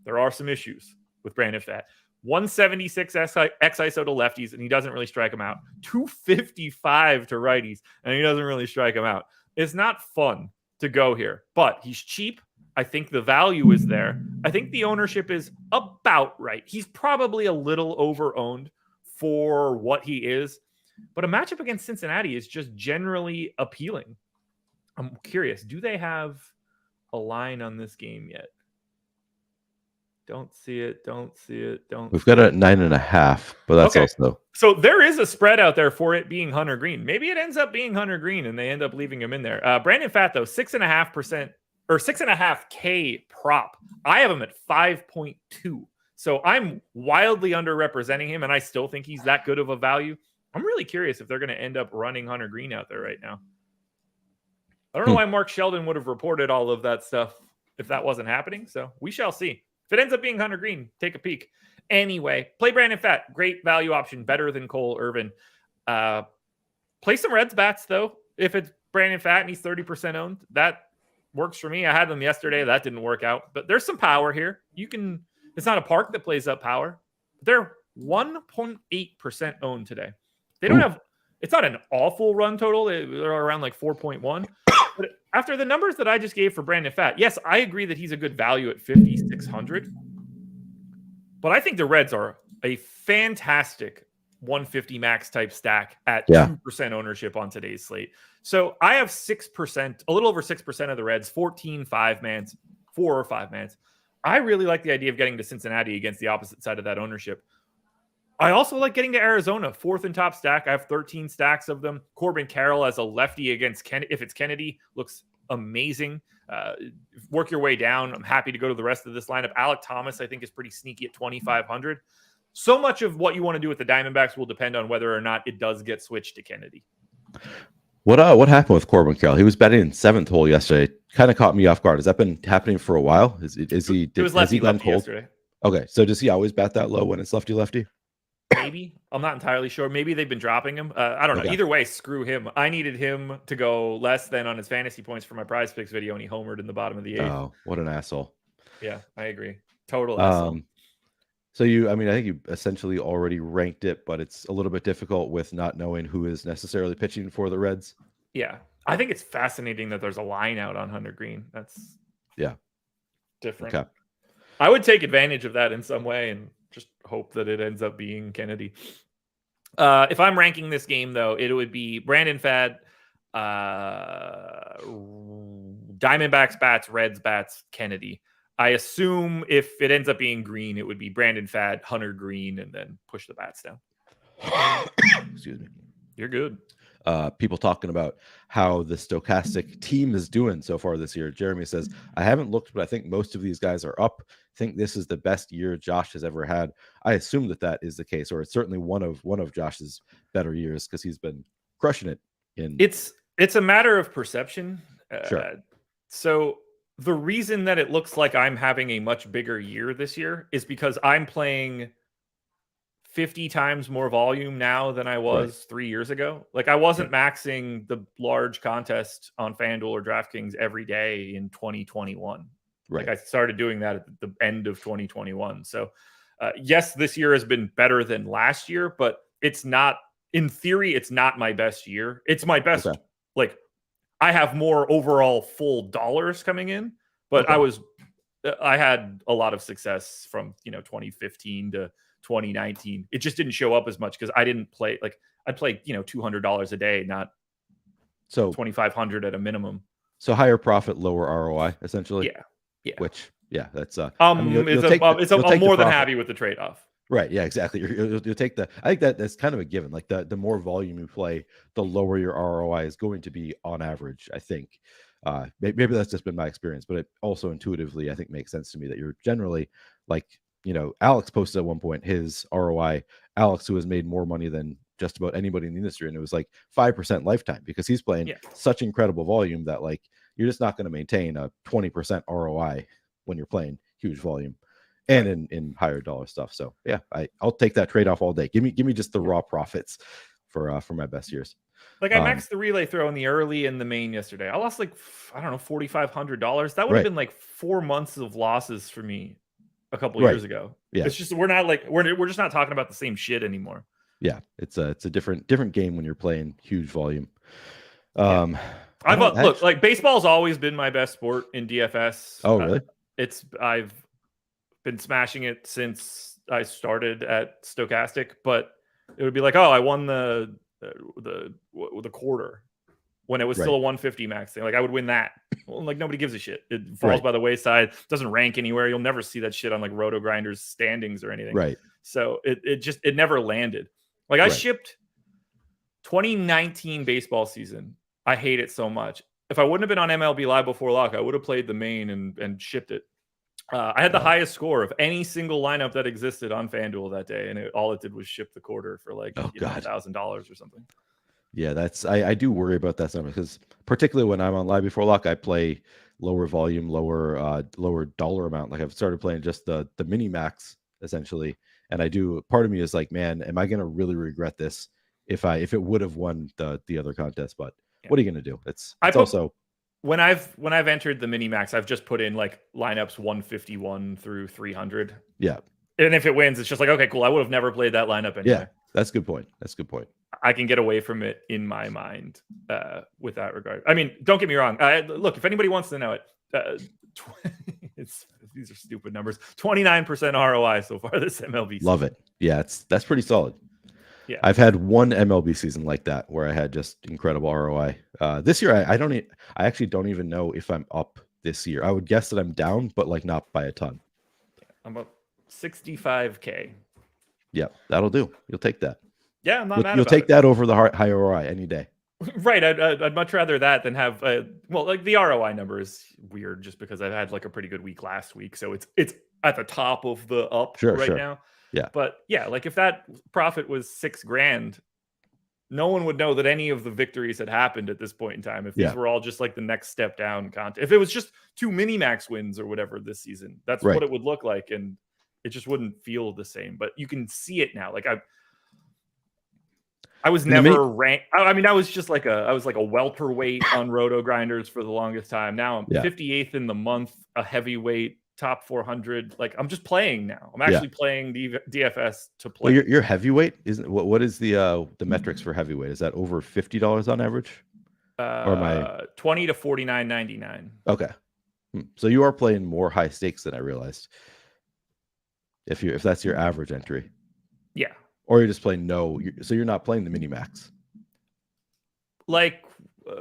there are some issues with Brandon Pfaadt. 176 XISO to lefties, and he doesn't really strike them out. 255 to righties, and he doesn't really strike them out. It's not fun to go here, but he's cheap. I think the value is there. I think the ownership is about right. He's probably a little over-owned for what he is, but a matchup against Cincinnati is just generally appealing. I'm curious, do they have a line on this game yet? Don't see it. We've got a 9.5, but that's okay. also. So there is a spread out there for it being Hunter Green. Maybe it ends up being Hunter Green and they end up leaving him in there. Brandon Pfaadt, though, 6.5% or 6.5K prop. I have him at 5.2. So I'm wildly underrepresenting him, and I still think he's that good of a value. I'm really curious if they're going to end up running Hunter Green out there right now. I don't know why Mark Sheldon would have reported all of that stuff if that wasn't happening. So we shall see. If it ends up being Hunter Green, take a peek. Anyway, play Brandon Pfaadt. Great value option. Better than Cole Irvin. Play some Reds bats, though. If it's Brandon Pfaadt and he's 30% owned, that works for me. I had them yesterday. That didn't work out. But there's some power here. It's not a park that plays up power. They're 1.8% owned today. They don't have, it's not an awful run total. They're around like 4.1. But after the numbers that I just gave for Brandon Pfaadt, yes, I agree that he's a good value at 5,600. But I think the Reds are a fantastic 150 max type stack at 2% ownership on today's slate. So I have 6%, a little over 6% of the Reds, 14 5-mans, 4 or 5-mans. I really like the idea of getting to Cincinnati against the opposite side of that ownership. I also like getting to Arizona, 4th in top stack. I have 13 stacks of them. Corbin Carroll as a lefty against if it's Kennedy, looks amazing. Work your way down. I'm happy to go to the rest of this lineup. Alec Thomas, I think, is pretty sneaky at 2,500. So much of what you want to do with the Diamondbacks will depend on whether or not it does get switched to Kennedy. What happened with Corbin Carroll? He was batting in 7th hole yesterday. Kind of caught me off guard. Has that been happening for a while? Has he gone cold yesterday? Okay, so does he always bat that low when it's lefty? Maybe. I'm not entirely sure. Maybe they've been dropping him. I don't know. Either way, screw him. I needed him to go less than on his fantasy points for my prize picks video, and he homered in the bottom of the 8th. Oh, what an asshole. Yeah, I agree. Total asshole. So I think you essentially already ranked it, but it's a little bit difficult with not knowing who is necessarily pitching for the Reds. Yeah. I think it's fascinating that there's a line out on Hunter Green. That's different. Okay. I would take advantage of that in some way and just hope that it ends up being Kennedy. If I'm ranking this game, though, it would be Brandon Pfaadt, Diamondbacks bats, Reds bats, Kennedy. I assume if it ends up being Green, it would be Brandon Pfaadt, Hunter Green, and then push the bats down. Excuse me. You're good. people talking about how the stochastic team is doing so far this year. Jeremy says, I haven't looked, but I think most of these guys are up. I think this is the best year Josh has ever had. I assume that is the case, or it's certainly one of Josh's better years, because he's been crushing it. It's a matter of perception. Sure. So the reason that it looks like I'm having a much bigger year this year is because I'm playing 50 times more volume now than I was 3 years ago. Like, I wasn't maxing the large contest on FanDuel or DraftKings every day in 2021. Like, I started doing that at the end of 2021. So yes, this year has been better than last year, but it's not, in theory, it's not my best year. It's my best. Like, I have more overall full dollars coming in, but I had a lot of success from 2015 to 2019. It just didn't show up as much because I didn't play, like, I'd play $200 a day, not so $2,500 at a minimum. So higher profit, lower ROI, essentially. Yeah. Which that's I'm more than happy with the trade-off. Right. Yeah, exactly. You'll take I think that's kind of a given. Like, the more volume you play, the lower your ROI is going to be on average, I think. Maybe that's just been my experience, but it also intuitively, I think, makes sense to me that you're generally, like, Alex posted at one point his ROI, Alex, who has made more money than just about anybody in the industry, and it was like 5% lifetime, because he's playing such incredible volume that, like, you're just not going to maintain a 20% ROI when you're playing huge volume and in higher dollar stuff. So yeah, I'll take that trade-off all day. Give me just the raw profits for my best years. Like, I maxed the relay throw in the early and the main yesterday. I lost, like, I don't know, $4,500. That would have been like 4 months of losses for me a couple years ago. Yeah. It's just, we're just not talking about the same shit anymore. Yeah. It's a different game when you're playing huge volume. Look, like, baseball's always been my best sport in DFS. Oh, really? I've been smashing it since I started at Stochastic, but it would be like, oh, I won the quarter when it was still a 150 max thing. Like, I would win that. Well, like, nobody gives a shit. It falls by the wayside. Doesn't rank anywhere. You'll never see that shit on, like, Roto Grinders standings or anything. Right. So it never landed. Like, I shipped 2019 baseball season. I hate it so much. If I wouldn't have been on MLB Live before lock, I would have played the main and shipped it. I had the highest score of any single lineup that existed on FanDuel that day, and all it did was ship the quarter for like $1,000 or something. Yeah, I do worry about that sometimes, because particularly when I'm on Live Before Lock, I play lower volume, lower dollar amount. Like, I've started playing just the mini max essentially, and part of me is like, man, am I going to really regret this if it would have won the other contest? But what are you going to do? It's also. When I've entered the mini max, I've just put in like lineups 151 through 300. Yeah. And if it wins, it's just like, okay, cool. I would have never played that lineup anyway. Yeah, that's a good point. I can get away from it in my mind with that regard. I mean, don't get me wrong. Look, if anybody wants to know it, these are stupid numbers. 29% ROI so far this MLB season. Love it. Yeah, that's pretty solid. Yeah, I've had one MLB season like that where I had just incredible ROI. This year, I actually don't even know if I'm up this year. I would guess that I'm down, but like not by a ton. I'm up 65K. Yeah, that'll do. You'll take that. Yeah, I'm not mad. You'll take that over the high ROI any day. Right. I'd much rather that than have like the ROI number is weird just because I've had like a pretty good week last week, so it's at the top of the up now. Yeah. But yeah, like if that profit was $6,000, no one would know that any of the victories had happened at this point in time. If these were all just like the next step down content, if it was just 2 mini max wins or whatever this season, that's what it would look like. And it just wouldn't feel the same, but you can see it now. Like I was never ranked. I mean, I was like a welterweight on Roto Grinders for the longest time. Now I'm 58th in the month, a heavyweight, top 400. Like I'm just playing now. I'm actually playing DFS to play. Well, you're heavyweight, isn't what is the metrics for heavyweight? Is that over $50 on average? Or am I 20 to 49.99? Okay, so you are playing more high stakes than I realized. If that's your average entry, yeah. Or you're just playing so you're not playing the mini max. Like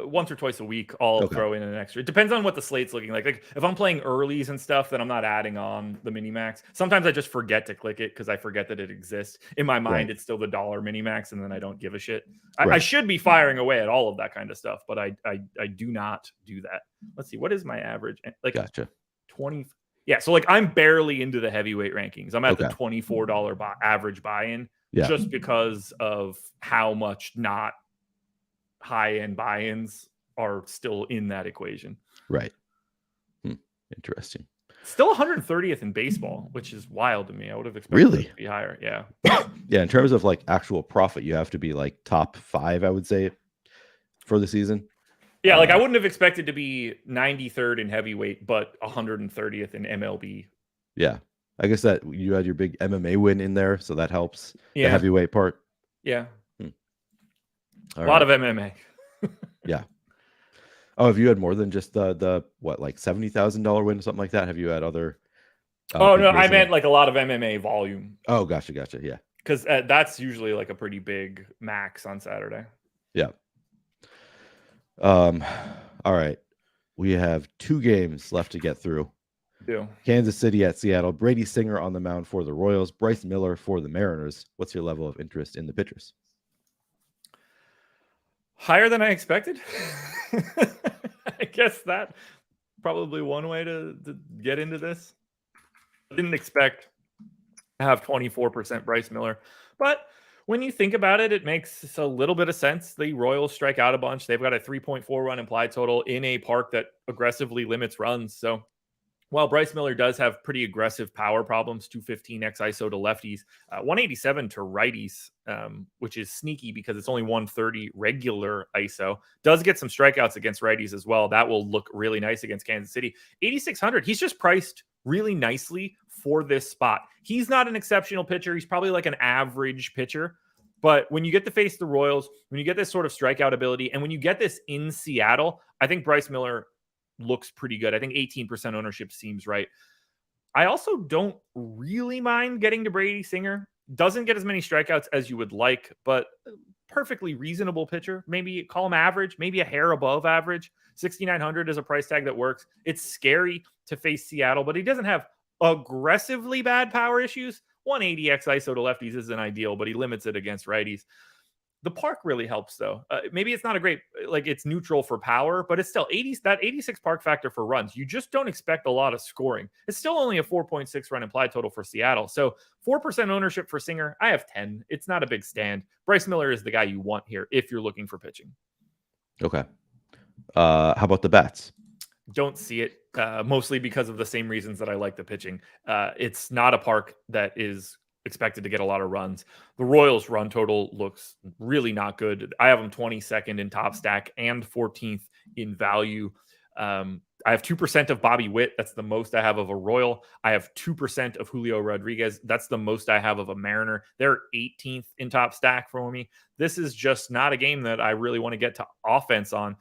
once or twice a week, I'll throw in an extra. It depends on what the slate's looking like. Like if I'm playing earlies and stuff, then I'm not adding on the mini max. Sometimes I just forget to click it because I forget that it exists. In my mind, it's still the $1 mini max, and then I don't give a shit. I should be firing away at all of that kind of stuff, but I do not do that. Let's see, what is my average? Like 20. Yeah, so like I'm barely into the heavyweight rankings. I'm at the $24 average buy-in just because of how much not high-end buy-ins are still in that equation. Right. Interesting. Still 130th in baseball, which is wild to me. I would have expected it to be higher. Yeah. Yeah, in terms of like actual profit, you have to be like top 5, I would say, for the season. Yeah, like I wouldn't have expected to be 93rd in heavyweight, but 130th in MLB. Yeah. I guess that you had your big MMA win in there, so that helps the heavyweight part. Yeah. A lot of MMA. Yeah. Oh, have you had more than just the what, like $70,000 win or something like that? Have you had other? Oh no, I meant like a lot of MMA volume. Oh, gotcha. Yeah. Because that's usually like a pretty big max on Saturday. Yeah. All right. We have 2 games left to get through. Kansas City at Seattle. Brady Singer on the mound for the Royals. Bryce Miller for the Mariners. What's your level of interest in the pitchers? Higher than I expected. I guess that probably one way to get into this. I didn't expect to have 24% Bryce Miller, but when you think about it, it makes a little bit of sense. The Royals strike out a bunch. They've got a 3.4 run implied total in a park that aggressively limits runs. So while Bryce Miller does have pretty aggressive power problems, 215 x ISO to lefties, 187 to righties, which is sneaky because it's only 130 regular ISO. Does get some strikeouts against righties as well. That will look really nice against Kansas City. 8,600. He's just priced really nicely for this spot. He's not an exceptional pitcher. He's probably like an average pitcher. But when you get to face the Royals, when you get this sort of strikeout ability, and when you get this in Seattle, I think Bryce Miller looks pretty good. I think 18% ownership seems right. I also don't really mind getting to Brady Singer. Doesn't get as many strikeouts as you would like, but perfectly reasonable pitcher. Maybe call him average, maybe a hair above average. 6,900 is a price tag that works. It's scary to face Seattle, but he doesn't have aggressively bad power issues. 180 x ISO to lefties isn't ideal, but he limits it against righties. The park really helps, though. Maybe it's not a great, like it's neutral for power, but it's still 80. That 86 park factor for runs. You just don't expect a lot of scoring. It's still only a 4.6 run implied total for Seattle. So 4% ownership for Singer. I have 10. It's not a big stand. Bryce Miller is the guy you want here if you're looking for pitching. Okay. How about the bats? Don't see it, mostly because of the same reasons that I like the pitching. It's not a park that is expected to get a lot of runs. The Royals run total looks really not good. I have them 22nd in top stack and 14th in value. I have 2% of Bobby Witt. That's the most I have of a Royal. I have 2% of Julio Rodriguez. That's the most I have of a Mariner. They're 18th in top stack for me. This is just not a game that I really want to get to offense on.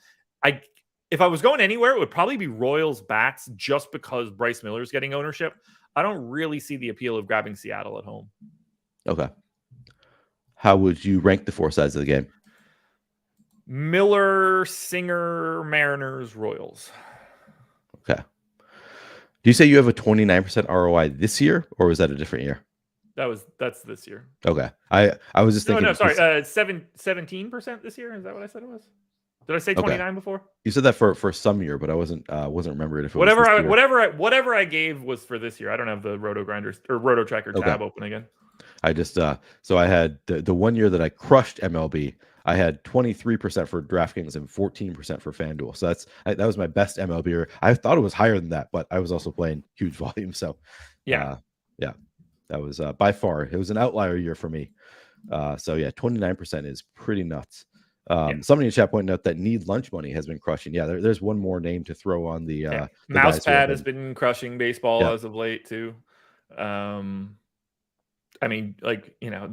If I was going anywhere, it would probably be Royals bats just because Bryce Miller is getting ownership. I don't really see the appeal of grabbing Seattle at home. Okay. How would you rank the 4 sides of the game? Miller, Singer, Mariners, Royals. Okay. Do you say you have a 29% ROI this year, or was that a different year? That's this year. Okay. I was just thinking. No, sorry. 17% this year. Is that what I said it was? Did I say 29 before? You said that for some year, but I wasn't remembering if it whatever was whatever I gave was for this year. I don't have the Roto Grinders or Roto Tracker tab open again. I just so I had the 1 year that I crushed MLB. I had 23% for DraftKings and 14% for FanDuel. So that was my best MLB year. I thought it was higher than that, but I was also playing huge volume. So yeah, that was by far it was an outlier year for me. So yeah, 29% is pretty nuts. Somebody in chat pointed out that Need Lunch Money has been crushing. Yeah, there's one more name to throw on the Mousepad has been crushing baseball as of late too. I mean, like, you know,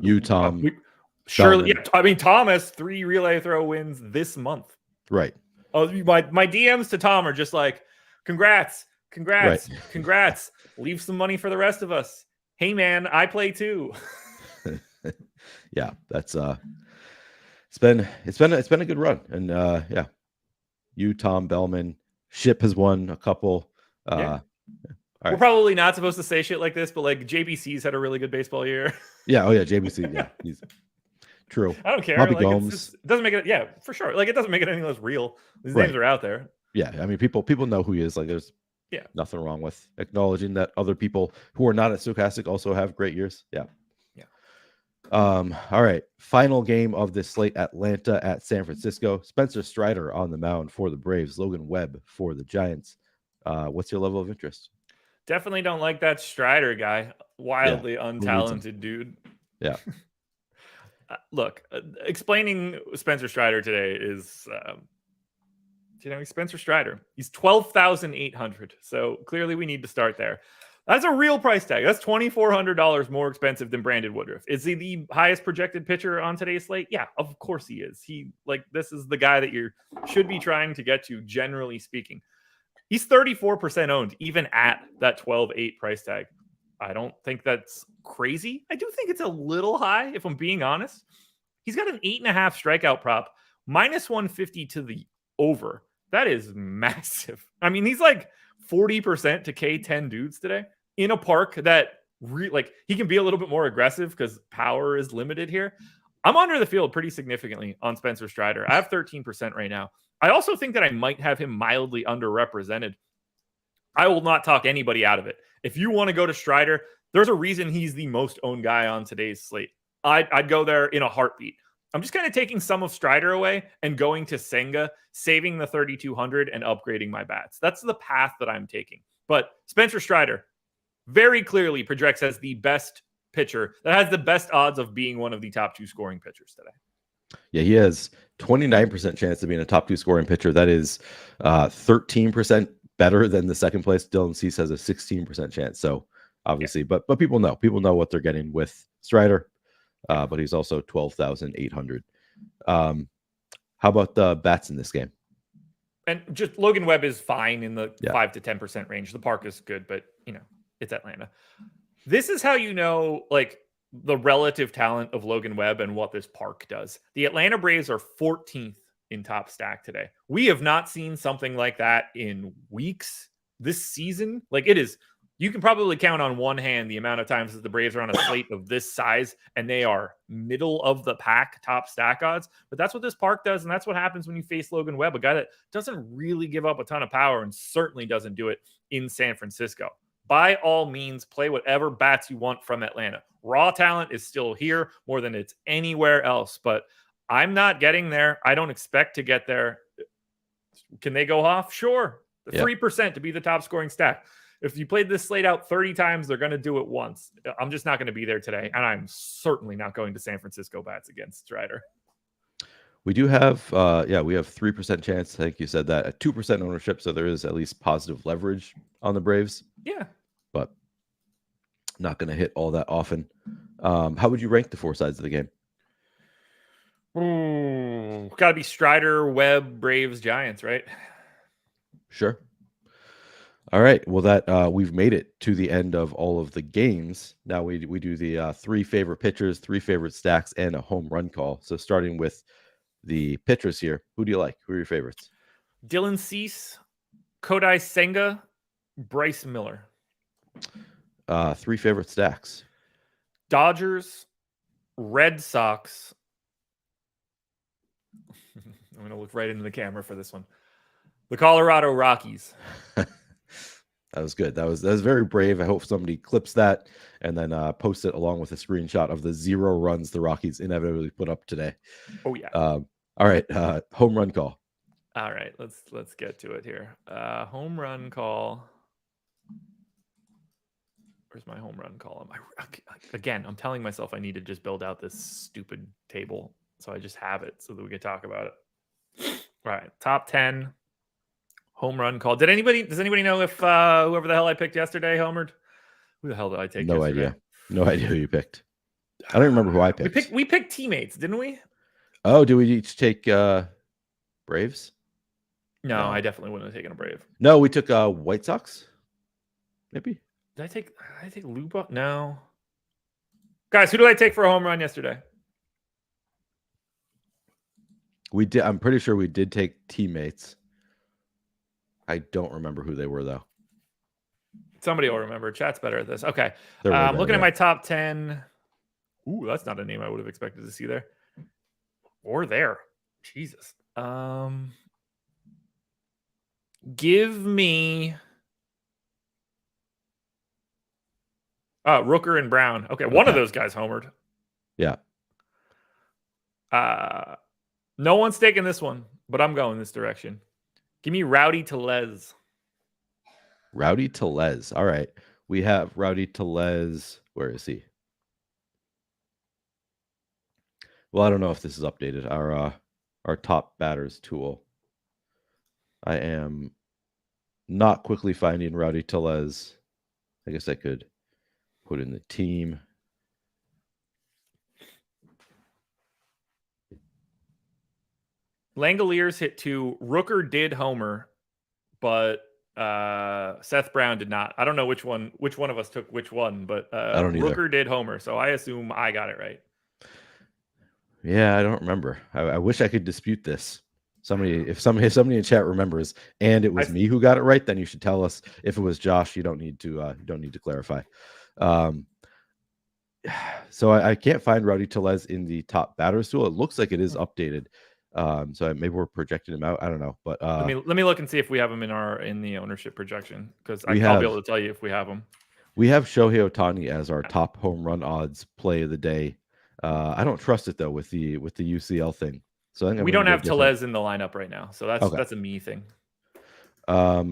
surely. Yeah, I mean, Tom has 3 relay throw wins this month. Right. Oh, my DMs to Tom are just like, congrats. Right. Leave some money for the rest of us. Hey man, I play too. Yeah, that's it's been a good run, and You, Tom Bellman, Ship has won a couple. Yeah. All We're right. probably not supposed to say shit like this, but like JBC's had a really good baseball year. Yeah. Oh yeah. JBC. Yeah. He's true. I don't care. Bobby Like Gomes. it doesn't make it. Yeah, for sure. Like it doesn't make it any less real. These names are out there. Yeah. I mean, people know who he is. Like there's nothing wrong with acknowledging that other people who are not at Stochastic also have great years. Yeah. Yeah. All right. Final game of this slate, Atlanta at San Francisco. Spencer Strider on the mound for the Braves. Logan Webb for the Giants. What's your level of interest? Definitely don't like that Strider guy. Wildly untalented dude. Yeah. Look, explaining Spencer Strider today is, he's Spencer Strider. He's 12,800. So clearly we need to start there. That's a real price tag. That's $2,400 more expensive than Brandon Woodruff. Is he the highest projected pitcher on today's slate? Yeah, of course he is. This is the guy that you should be trying to get to, generally speaking. He's 34% owned, even at that 12.8 price tag. I don't think that's crazy. I do think it's a little high, if I'm being honest. He's got an 8.5 strikeout prop, minus 150 to the over. That is massive. I mean, he's like 40% to K10 dudes today in a park that he can be a little bit more aggressive because power is limited here. I'm under the field pretty significantly on Spencer Strider. I have 13% right now. I also think that I might have him mildly underrepresented. I will not talk anybody out of it. If you want to go to Strider, there's a reason he's the most owned guy on today's slate. I'd go there in a heartbeat. I'm just kind of taking some of Strider away and going to Senga, saving the 3,200 and upgrading my bats. That's the path that I'm taking. But Spencer Strider very clearly projects as the best pitcher that has the best odds of being one of the top 2 scoring pitchers today. Yeah, he has 29% chance of being a top 2 scoring pitcher. That is 13% better than the second place. Dylan Cease has a 16% chance. So obviously, but people know what they're getting with Strider. But he's also 12,800. How about the bats in this game? And just Logan Webb is fine in the 5 to 10% range. The park is good, but it's Atlanta. This is how you know, the relative talent of Logan Webb and what this park does. The Atlanta Braves are 14th in top stack today. We have not seen something like that in weeks this season. It is, you can probably count on one hand the amount of times that the Braves are on a slate of this size and they are middle of the pack top stack odds. But that's what this park does. And that's what happens when you face Logan Webb, a guy that doesn't really give up a ton of power and certainly doesn't do it in San Francisco. By all means, play whatever bats you want from Atlanta. Raw talent is still here more than it's anywhere else, but I'm not getting there. I don't expect to get there. Can they go off? Sure. 3% to be the top scoring stack. If you played this slate out 30 times, they're going to do it once. I'm just not going to be there today, and I'm certainly not going to San Francisco bats against Strider. We do have, we have 3% chance. I think you said that, at 2% ownership, so there is at least positive leverage on the Braves. Yeah. But not going to hit all that often. How would you rank the 4 sides of the game? Got to be Strider, Webb, Braves, Giants, right? Sure. All right. Well, that we've made it to the end of all of the games. Now we do the 3 favorite pitchers, 3 favorite stacks, and a home run call. So starting with the pitchers here, who do you like? Who are your favorites? Dylan Cease, Kodai Senga, Bryce Miller. 3 favorite stacks. Dodgers, Red Sox. I'm going to look right into the camera for this one. The Colorado Rockies. That was good. That was very brave. I hope somebody clips that and then post it along with a screenshot of the 0 runs the Rockies inevitably put up today. Oh yeah. All right. Home run call. All right. Let's get to it here. Home run call. Where's my home run call? Again, I'm telling myself I need to just build out this stupid table so I just have it so that we can talk about it. All right. Top 10. Home run call. Does anybody know if whoever the hell I picked yesterday homered? Who the hell did I take? No yesterday? idea. No idea who you picked. I don't remember who I picked. We picked teammates, didn't we? Oh, did we each take Braves? No, I definitely wouldn't have taken a Brave. No, we took White Sox. Maybe. Did I take Luba? No. Guys, who did I take for a home run yesterday? We did. I'm pretty sure we did take teammates. I don't remember who they were, though. Somebody will remember. Chat's better at this. Okay. I'm looking at my top 10. Ooh, that's not a name I would have expected to see there. Or there. Jesus. Give me Rooker and Brown. Okay, one of those guys homered. Yeah. No one's taking this one, but I'm going this direction. Give me Rowdy Tellez. Rowdy Tellez. All right. We have Rowdy Tellez. Where is he? Well, I don't know if this is updated. Our top batters tool. I am not quickly finding Rowdy Tellez. I guess I could put in the team. Langoliers hit 2. Rooker did homer, but Seth Brown did not. I don't know which one of us took which one, but I don't either. Rooker did homer, so I assume I got it right. Yeah, I don't remember. I wish I could dispute this. If somebody in chat remembers, and it was me who got it right, then you should tell us. If it was Josh, you don't need to clarify. So I can't find Rowdy Tellez in the top batters tool. It looks like it is updated. So maybe we're projecting him out. I don't know, but let me look and see if we have him in the ownership projection, because I'll be able to tell you if we have him. We have Shohei Ohtani as our top home run odds play of the day. I don't trust it though with the UCL thing. So I think we don't have Tellez in the lineup right now, so that's a me thing. I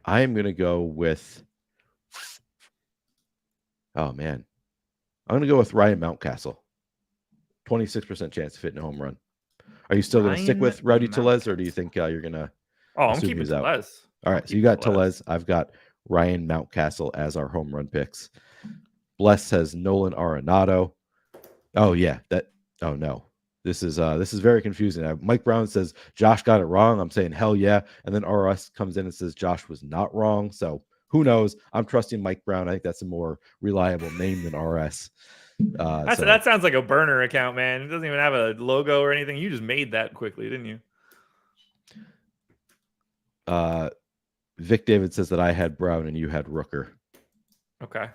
am gonna go with. Oh man, I'm gonna go with Ryan Mountcastle. 26% chance of hitting a home run. Are you still gonna stick with Rowdy Tellez, or do you think you're gonna? Oh, I'm keeping Tellez. All right, so you got Tellez. I've got Ryan Mountcastle as our home run picks. Bless has Nolan Arenado. Oh yeah, oh no. This is very confusing. Mike Brown says Josh got it wrong. I'm saying hell yeah, and then RS comes in and says Josh was not wrong. So who knows? I'm trusting Mike Brown. I think that's a more reliable name than RS. That sounds like a burner account, man. It doesn't even have a logo or anything. You just made that quickly, didn't you? Vic David says that I had Brown and you had Rooker. Okay.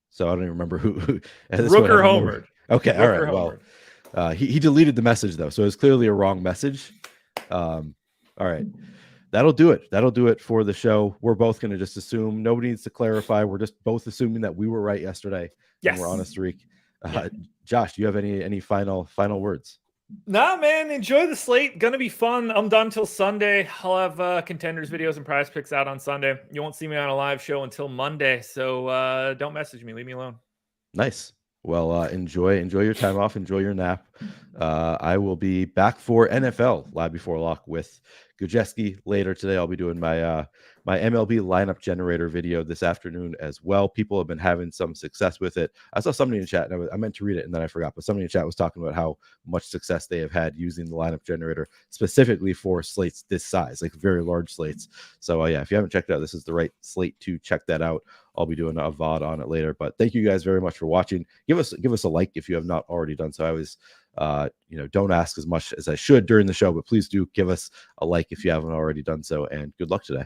So I don't even remember who Rooker homered. Okay, Rooker all right. homered. Well, he deleted the message though, so it's clearly a wrong message. All right. That'll do it. That'll do it for the show. We're both going to just assume. Nobody needs to clarify. We're just both assuming that we were right yesterday. Yes. And we're on a streak. Josh, do you have any final words? Nah, man. Enjoy the slate. Gonna be fun. I'm done till Sunday. I'll have contenders videos and prize picks out on Sunday. You won't see me on a live show until Monday, so don't message me. Leave me alone. Nice. Well, enjoy your time off. Enjoy your nap. I will be back for NFL Live Before Lock with Gujeski later today. I'll be doing my my MLB lineup generator video this afternoon as well. People have been having some success with it. I saw somebody in chat, and I meant to read it and then I forgot, but somebody in chat was talking about how much success they have had using the lineup generator specifically for slates this size, like very large slates. So yeah, if you haven't checked it out, this is the right slate to check that out. I'll be doing a VOD on it later, but thank you guys very much for watching. Give us a like if you have not already done so. I always don't ask as much as I should during the show, but please do give us a like if you haven't already done so, and good luck today.